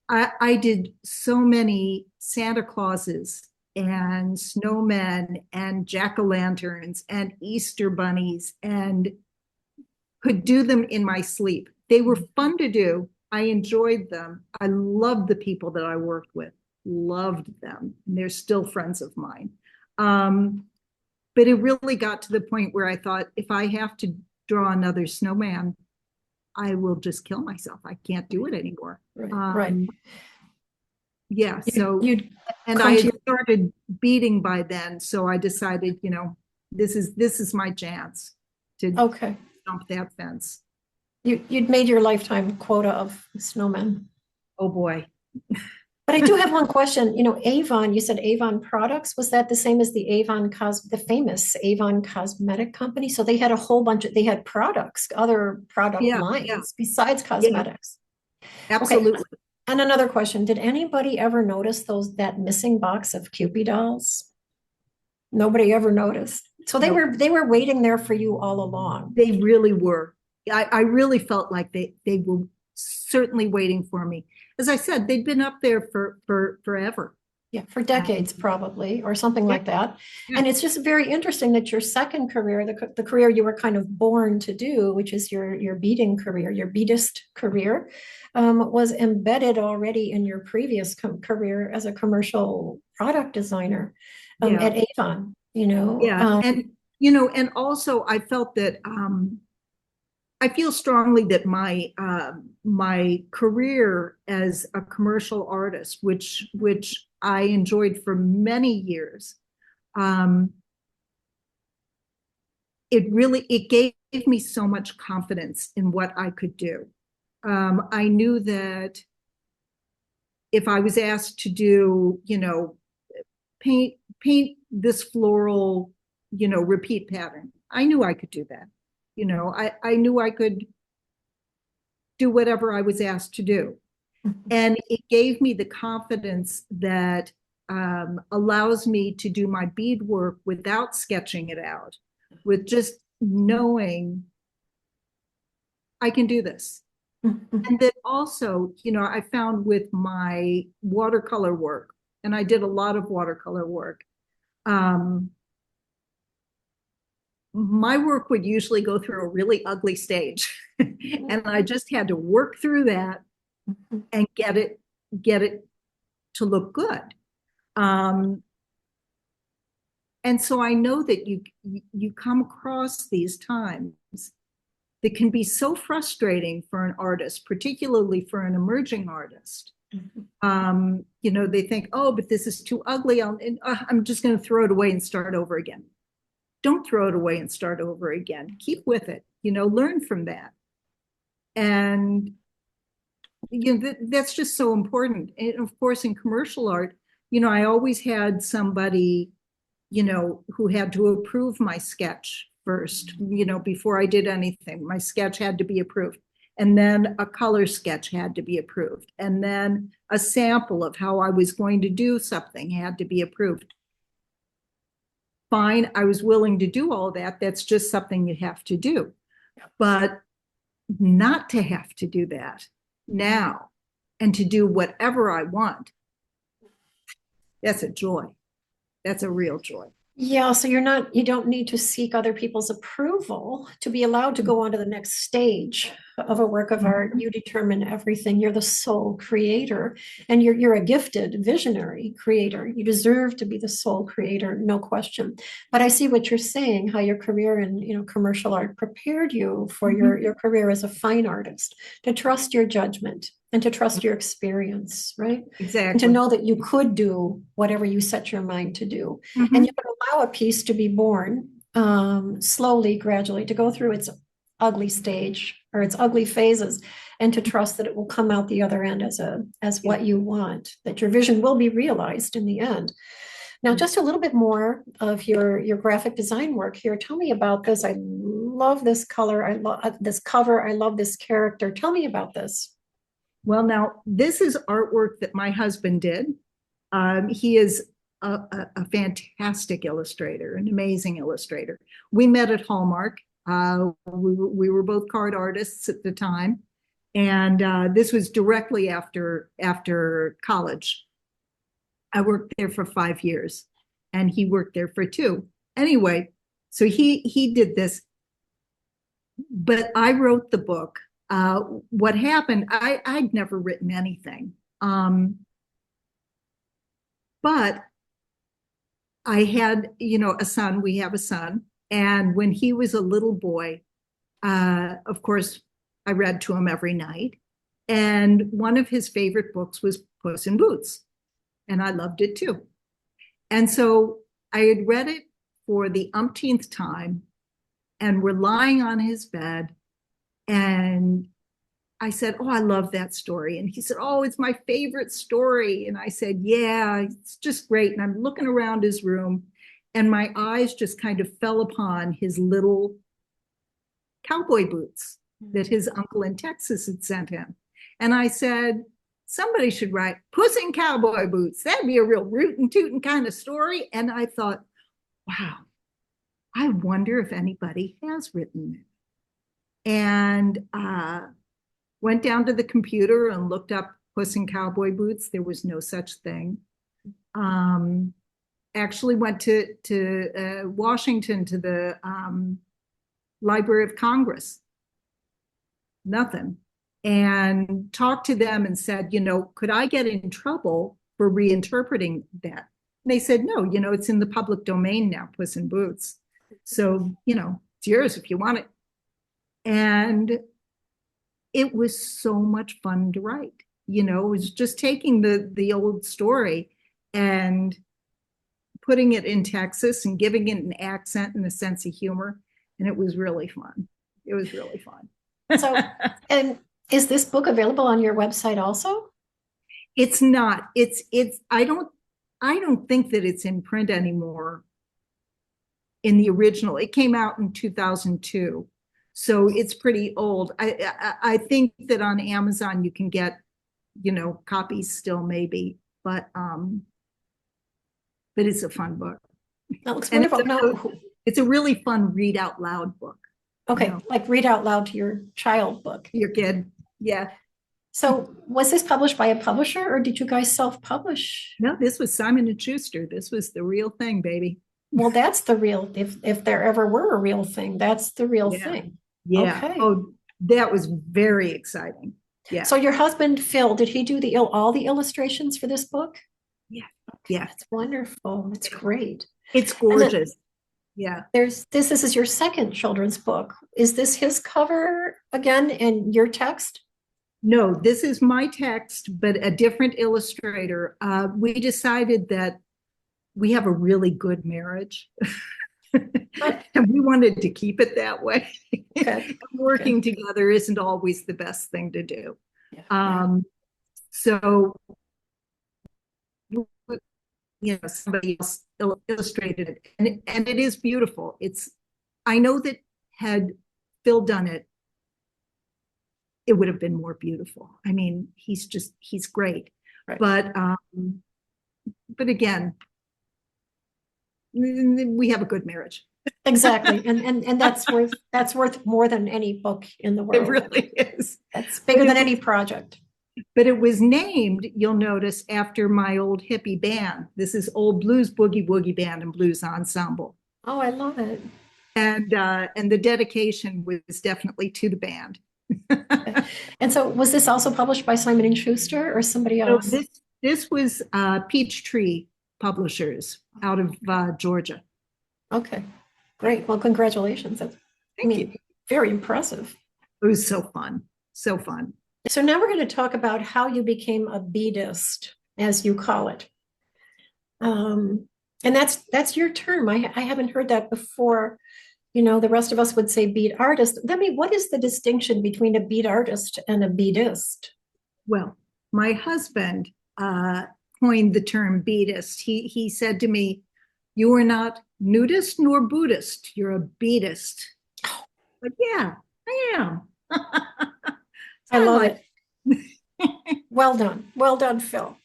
I did so many Santa Clauses and snowmen and jack-o'-lanterns and Easter bunnies, and could do them in my sleep. They were fun to do. I enjoyed them. I loved the people that I worked with, loved them. And they're still friends of mine. But it really got to the point where I thought, if I have to draw another snowman, I will just kill myself. I can't do it anymore. Right. Yeah. So, You'd and I had started beading by then. So I decided, this is my chance to okay. jump that fence. You'd made your lifetime quota of snowmen. Oh boy. But I do have one question. Avon, you said Avon Products. Was that the same as the famous Avon Cosmetic Company? So they had a whole bunch they had products, other product lines besides cosmetics. Absolutely. Okay. And another question, did anybody ever notice that missing box of Cupid dolls? Nobody ever noticed. So they were waiting there for you all along. They really were. I really felt like they were certainly waiting for me. As I said, they'd been up there for forever. Yeah, for decades probably, or something like that. And it's just very interesting that your second career, the career you were kind of born to do, which is your beading career, your beadist career, was embedded already in your previous career as a commercial product designer at Avon. And also I felt that I feel strongly that my career as a commercial artist, which I enjoyed for many years, it gave me so much confidence in what I could do. I knew that if I was asked to do, paint this floral, repeat pattern, I knew I could do that. I knew I could do whatever I was asked to do. And it gave me the confidence that allows me to do my beadwork without sketching it out, with just knowing I can do this. And then also, I found with my watercolor work, and I did a lot of watercolor work, my work would usually go through a really ugly stage. And I just had to work through that and get it to look good. And so I know that you come across these times that can be so frustrating for an artist, particularly for an emerging artist. They think, oh, but this is too ugly. I'm just going to throw it away and start over again. Don't throw it away and start over again. Keep with it, learn from that. And, that's just so important. And of course, in commercial art, I always had somebody, who had to approve my sketch first, before I did anything. My sketch had to be approved. And then a color sketch had to be approved. And then a sample of how I was going to do something had to be approved. Fine, I was willing to do all that. That's just something you have to do. But not to have to do that now and to do whatever I want, that's a joy. That's a real joy. Yeah, so you don't need to seek other people's approval to be allowed to go on to the next stage of a work of art. You determine everything. You're the sole creator, and you're a gifted visionary creator. You deserve to be the sole creator, no question. But I see what you're saying, how your career in commercial art prepared you for your career as a fine artist, to trust your judgment and to trust your experience, right? Exactly. And to know that you could do whatever you set your mind to do. And you could allow a piece to be born slowly, gradually, to go through its ugly stage or its ugly phases, and to trust that it will come out the other end as what you want, that your vision will be realized in the end. Now, just a little bit more of your graphic design work here. Tell me about this. I love this color. I love this cover. I love this character. Tell me about this. Well, now, this is artwork that my husband did. He is a fantastic illustrator, an amazing illustrator. We met at Hallmark. We were both card artists at the time. And this was directly after college. I worked there for 5 years, and he worked there for 2. Anyway, so he did this, but I wrote the book. What happened, I'd never written anything. But I had, a son, we have a son. And when he was a little boy, Of course, I read to him every night. And one of his favorite books was Puss in Boots. And I loved it too. And so I had read it for the umpteenth time, and we're lying on his bed. And I said, "Oh, I love that story." And he said, "Oh, it's my favorite story." And I said, "Yeah, it's just great." And I'm looking around his room, and my eyes just kind of fell upon his little cowboy boots that his uncle in Texas had sent him. And I said, "Somebody should write Puss in Cowboy Boots. That'd be a real rootin' tootin' kind of story." And I thought, wow, I wonder if anybody has written it. And went down to the computer and looked up Puss in Cowboy Boots. There was no such thing. Actually went to Washington to the Library of Congress. Nothing. And talked to them and said, could I get in trouble for reinterpreting that? And they said, no, it's in the public domain now, Puss in Boots. So, it's yours if you want it. And it was so much fun to write. It was just taking the old story and putting it in Texas and giving it an accent and a sense of humor. And it was really fun. It was really fun. So, and is this book available on your website also? It's not. I don't think that it's in print anymore in the original. It came out in 2002. So it's pretty old. I think that on Amazon you can get, copies still maybe, but it's a fun book. That looks wonderful. It's a really fun read out loud book. Okay, like read out loud to your child book. Your kid, yeah. So was this published by a publisher or did you guys self-publish? No, this was Simon & Schuster. This was the real thing, baby. Well, that's the real, if there ever were a real thing, that's the real thing. Yeah. Okay. Oh, that was very exciting. Yeah. So your husband, Phil, did he do all the illustrations for this book? Yeah. Yeah. It's wonderful. It's great. It's gorgeous. Yeah. This is your second children's book. Is this his cover again and your text? No, this is my text, but a different illustrator. We decided that we have a really good marriage. And we wanted to keep it that way. Okay. Working together isn't always the best thing to do. Yeah. So, somebody else illustrated it, and it is beautiful. I know that had Phil done it, it would have been more beautiful. I mean, he's great. Right. But again, we have a good marriage. Exactly. And that's worth more than any book in the world. It really is. That's bigger than any project. But it was named, you'll notice, after my old hippie band. This is Old Blues Boogie Woogie Band and Blues Ensemble. Oh, I love it. And the dedication was definitely to the band. And so was this also published by Simon & Schuster or somebody else? So this was Peachtree Publishers out of Georgia. Okay, great. Well, congratulations. Thank you. Very impressive. It was so fun. So fun. So now we're going to talk about how you became a beadist, as you call it. And that's your term. I haven't heard that before. The rest of us would say bead artist. What is the distinction between a bead artist and a beadist? Well, my husband coined the term beadist. He said to me, "You are not nudist nor Buddhist. You're a beadist." But yeah, I am. I love it. Well done, Phil.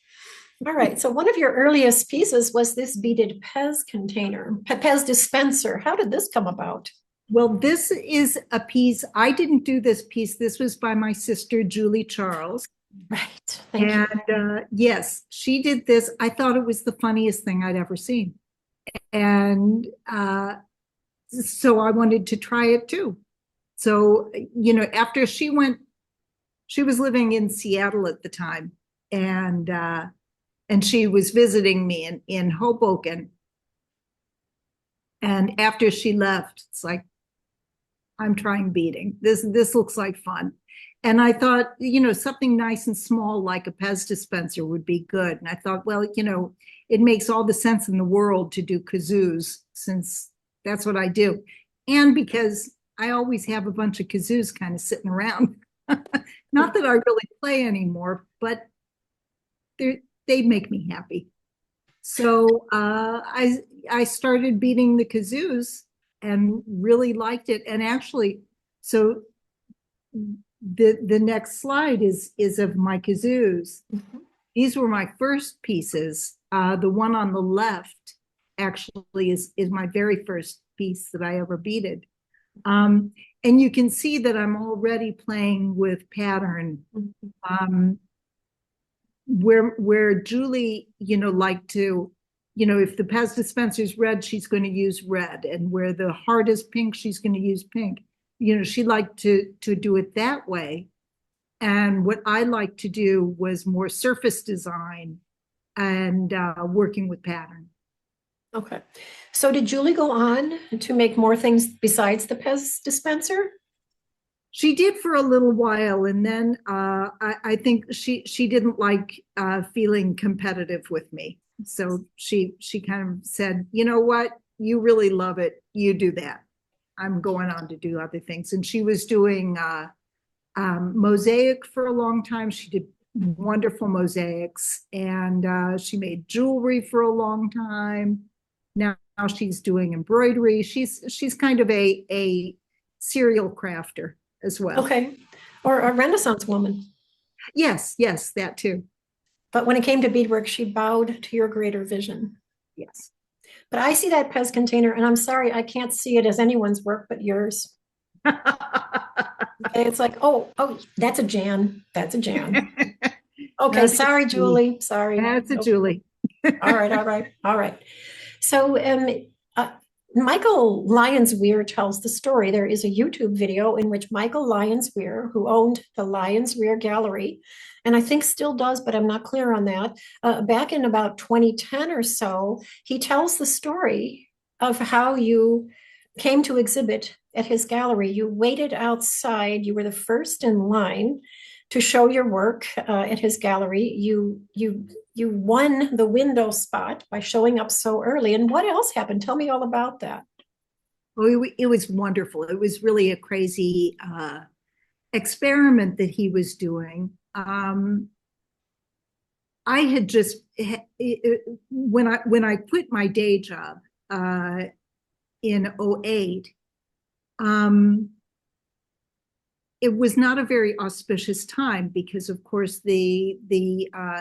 All right, so one of your earliest pieces was this beaded Pez container, Pez dispenser. How did this come about? Well, this is a piece, I didn't do this piece. This was by my sister, Julie Charles. Right, thank you. Yes, she did this. I thought it was the funniest thing I'd ever seen. And so I wanted to try it too. So, after she was living in Seattle at the time, and she was visiting me in Hoboken. And after she left, it's like, I'm trying beading. This looks like fun. And I thought, something nice and small like a Pez dispenser would be good. And I thought, well, it makes all the sense in the world to do kazoos since that's what I do. And because I always have a bunch of kazoos kind of sitting around. Not that I really play anymore, but they make me happy. So I started beating the kazoos and really liked it. And actually, so the next slide is of my kazoos. Mhm. These were my first pieces. The one on the left actually is my very first piece that I ever beaded. And you can see that I'm already playing with pattern. Where Julie, liked to, if the Pez dispenser is red, she's going to use red, and where the heart is pink, she's going to use pink. She liked to do it that way. And what I liked to do was more surface design and working with pattern. Okay. So did Julie go on to make more things besides the Pez dispenser? She did for a little while, and then I think she didn't like feeling competitive with me. So she kind of said, you know what, you really love it, you do that. I'm going on to do other things. And she was doing mosaic for a long time. She did wonderful mosaics, and she made jewelry for a long time. Now she's doing embroidery. She's kind of a serial crafter as well. Okay. Or a Renaissance woman. Yes, that too. But when it came to beadwork, she bowed to your greater vision. Yes. But I see that Pez container, and I'm sorry, I can't see it as anyone's work but yours. Okay, it's like, oh, that's a Jan. That's a Jan. Okay, That's sorry, Julie. Sorry. That's a Okay. Julie. All right. So Michael Lyons-Weir tells the story. There is a YouTube video in which Michael Lyons-Weir, who owned the Lyons-Weir Gallery, and I think still does, but I'm not clear on that, back in about 2010 or so, he tells the story of how you came to exhibit at his gallery. You waited outside. You were the first in line to show your work at his gallery. You won the window spot by showing up so early. And what else happened? Tell me all about that. Oh, it was wonderful. It was really a crazy experiment that he was doing. I had just when I quit my day job in 2008, it was not a very auspicious time because, of course, the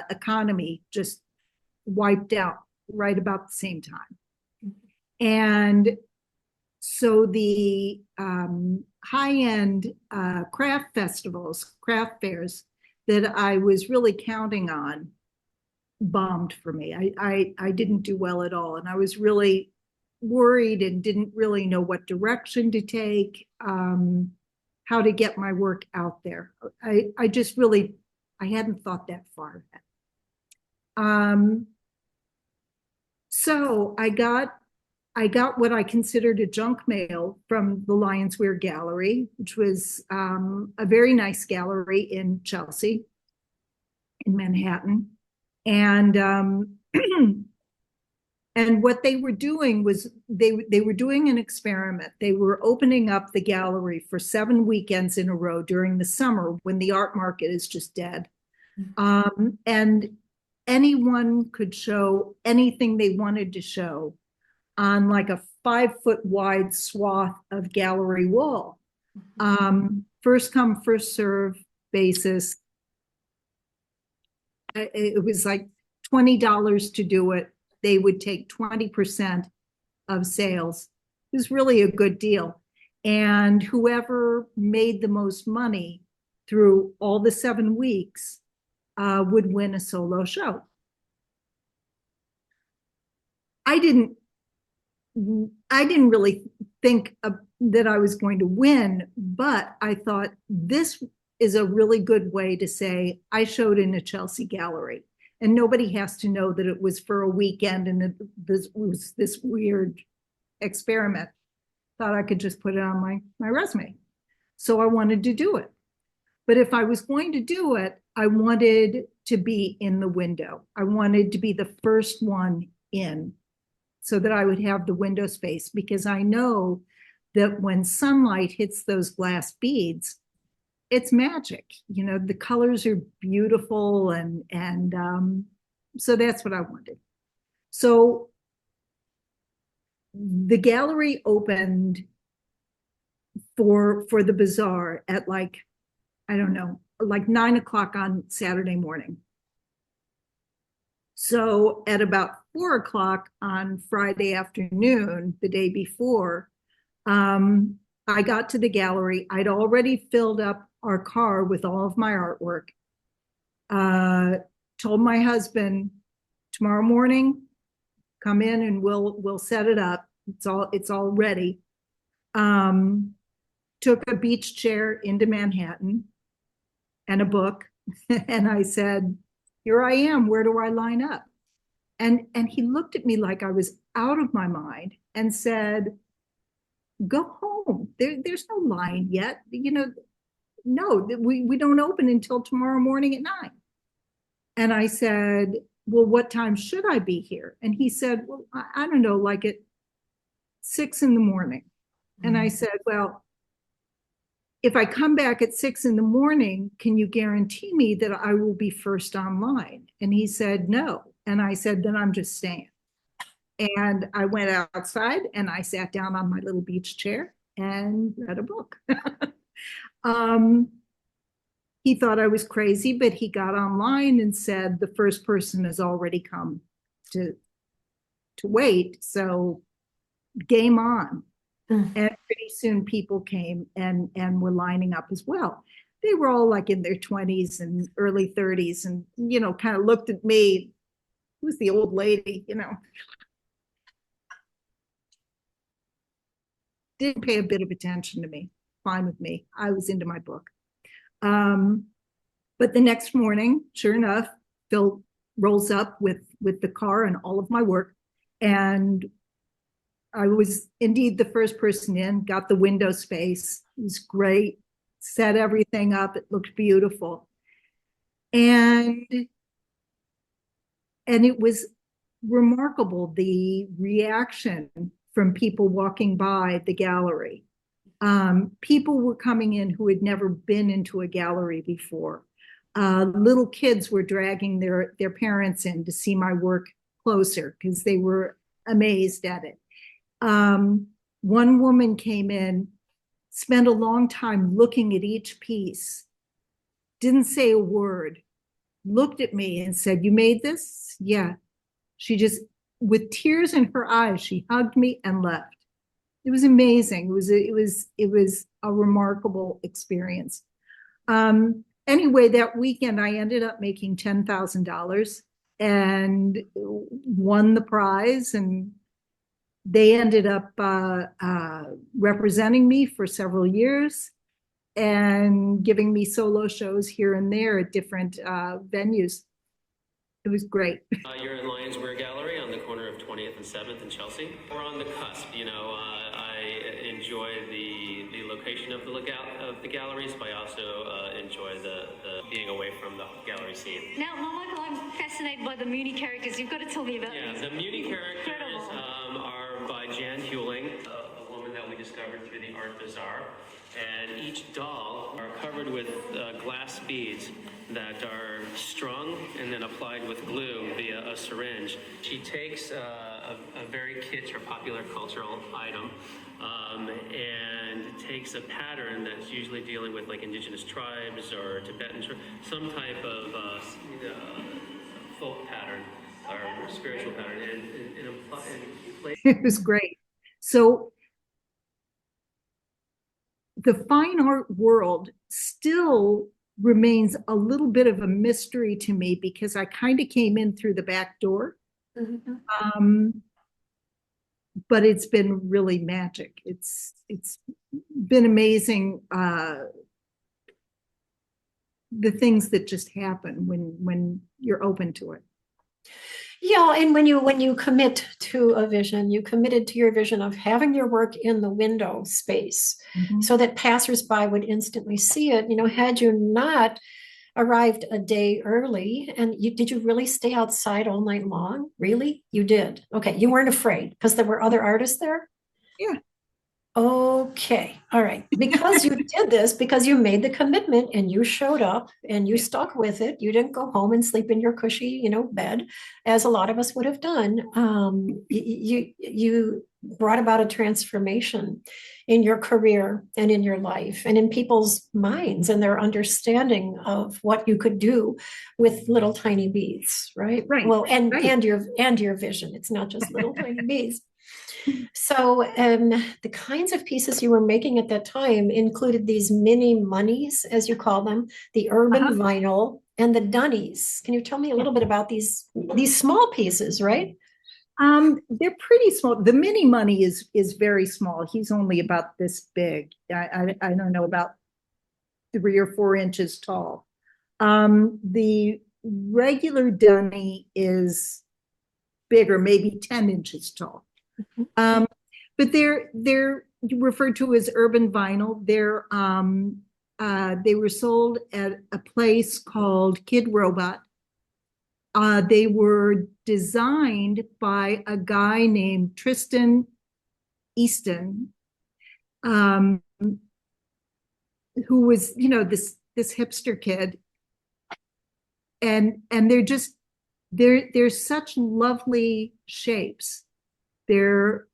economy just wiped out right about the same time. And so the high-end craft festivals, craft fairs that I was really counting on bombed for me. I didn't do well at all. And I was really worried and didn't really know what direction to take, how to get my work out there. I just really, I hadn't thought that far ahead. So I got what I considered a junk mail from the Lyons-Weir Gallery, which was a very nice gallery in Chelsea, in Manhattan. And and what they were doing was they were doing an experiment. They were opening up the gallery for 7 weekends in a row during the summer when the art market is just dead. And anyone could show anything they wanted to show on like a 5-foot wide swath of gallery wall. First come, first serve basis. It was like $20 to do it. They would take 20% of sales. It was really a good deal. And whoever made the most money through all the 7 weeks would win a solo show. I didn't really think that I was going to win, but I thought this is a really good way to say I showed in a Chelsea gallery. And nobody has to know that it was for a weekend and it was this weird experiment. thought I could just put it on my resume. So I wanted to do it. But if I was going to do it, I wanted to be in the window. I wanted to be the first one in so that I would have the window space, because I know that when sunlight hits those glass beads, it's magic. You know, the colors are beautiful, and so that's what I wanted. So the gallery opened for the bazaar at like, I don't know, like 9 o'clock on Saturday morning. So at about 4 o'clock on Friday afternoon, the day before, I got to the gallery. I'd already filled up our car with all of my artwork. Told my husband, tomorrow morning, come in and we'll set it up. It's all ready. Took a beach chair into Manhattan and a book, and I said, here I am, where do I line up? And he looked at me like I was out of my mind and said, go home. There's no line yet. You know, no, we don't open until tomorrow morning at 9. And I said, well, what time should I be here? And he said, well, I don't know, like at 6 in the morning. And I said, well, if I come back at 6 in the morning, can you guarantee me that I will be first online? And he said, no. And I said, then I'm just staying. And I went outside and I sat down on my little beach chair and read a book. He thought I was crazy, but he got online and said, the first person has already come to wait. So game on. And pretty soon people came and were lining up as well. They were all like in their 20s and early 30s, and, you know, kind of looked at me. Who's the old lady, you know? Didn't pay a bit of attention to me. Fine with me. I was into my book. But the next morning, sure enough, Phil rolls up with the car and all of my work. And I was indeed the first person in, got the window space. It was great, set everything up. It looked beautiful. And it was remarkable, the reaction from people walking by the gallery. People were coming in who had never been into a gallery before. Little kids were dragging their parents in to see my work closer because they were amazed at it. One woman came in, spent a long time looking at each piece, didn't say a word, looked at me and said, you made this? Yeah. She just, with tears in her eyes, she hugged me and left. It was amazing. It was a remarkable experience. Anyway, that weekend I ended up making $10,000 and won the prize, and they ended up representing me for several years and giving me solo shows here and there at different venues. It was great. You're in Lions Wear Gallery on the corner of 20th and 7th in Chelsea. We're on the cusp, you know. I enjoy the location of the galleries, but I also enjoy the being away from the gallery scene. Now, Michael, I'm fascinated by the Muni characters. You've got to tell me about these. The Muni characters are by Jan Huling, a woman that we discovered through the Art Bazaar. And each doll are covered with glass beads that are strung and then applied with glue via a syringe. She takes a very kitsch or popular cultural item and takes a pattern that's usually dealing with like indigenous tribes or Tibetan, some type of folk pattern or spiritual pattern, and it was great. So the fine art world still remains a little bit of a mystery to me because I kind of came in through the back door. Mm-hmm. But it's been really magic. It's been amazing, the things that just happen when you're open to it. Yeah, and when you commit to a vision, you committed to your vision of having your work in the window space so that passersby would instantly see it. Had you not arrived a day early, and did you really stay outside all night long? Really? You did. Okay, you weren't afraid because there were other artists there? Yeah. Okay, all right. Because you did this, because you made the commitment and you showed up and you Yeah. stuck with it. You didn't go home and sleep in your cushy, bed, as a lot of us would have done. You brought about a transformation in your career and in your life and in people's minds and their understanding of what you could do with little tiny beads, right? Right. Well, and Right. and your vision. It's not just little tiny beads. So the kinds of pieces you were making at that time included these mini monies, as you call them, the urban Uh-huh. vinyl, and the dunnies. Can you tell me a Yeah. little bit about these small pieces, right? They're pretty small. The mini money is very small. He's only about this big. I don't know, about 3 or 4 inches tall. The regular dunny is bigger, maybe 10 inches tall. Um, but they're referred to as urban vinyl. They were sold at a place called Kid Robot. They were designed by a guy named Tristan Easton, um, who was, this hipster kid, and they're such lovely shapes. They're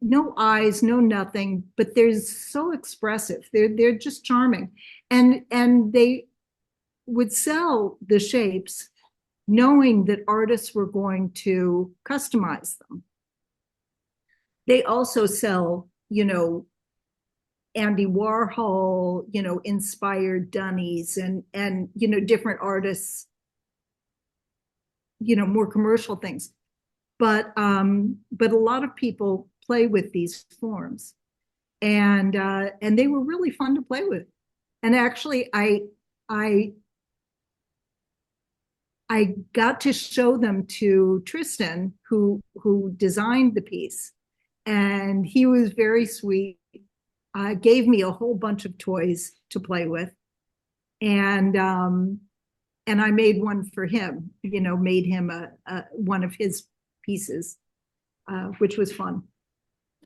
no eyes, no nothing, but they're so expressive. They're just charming, and they would sell the shapes knowing that artists were going to customize them. They also sell, Andy Warhol, inspired dunnies and different artists, more commercial things. But a lot of people play with these forms, and they were really fun to play with. And actually, I got to show them to Tristan, who designed the piece, and he was very sweet. Gave me a whole bunch of toys to play with, and I made one for him. Made him one of his pieces, which was fun.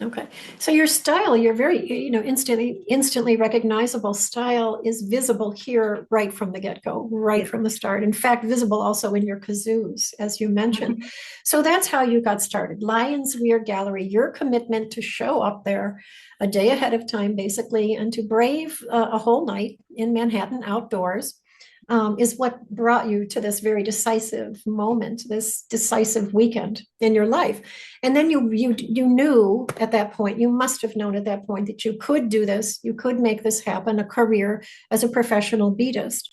Okay. So your style, your very, instantly recognizable style is visible here right from the get-go, right Yeah. from the start. In fact, visible also in your kazoos, as you mentioned. Mhm. So that's how you got started. Lions Weir Gallery, your commitment to show up there a day ahead of time, basically, and to brave a whole night in Manhattan outdoors. Is what brought you to this very decisive moment, this decisive weekend in your life. And then you knew at that point, you must have known at that point that you could do this, you could make this happen, a career as a professional beadist.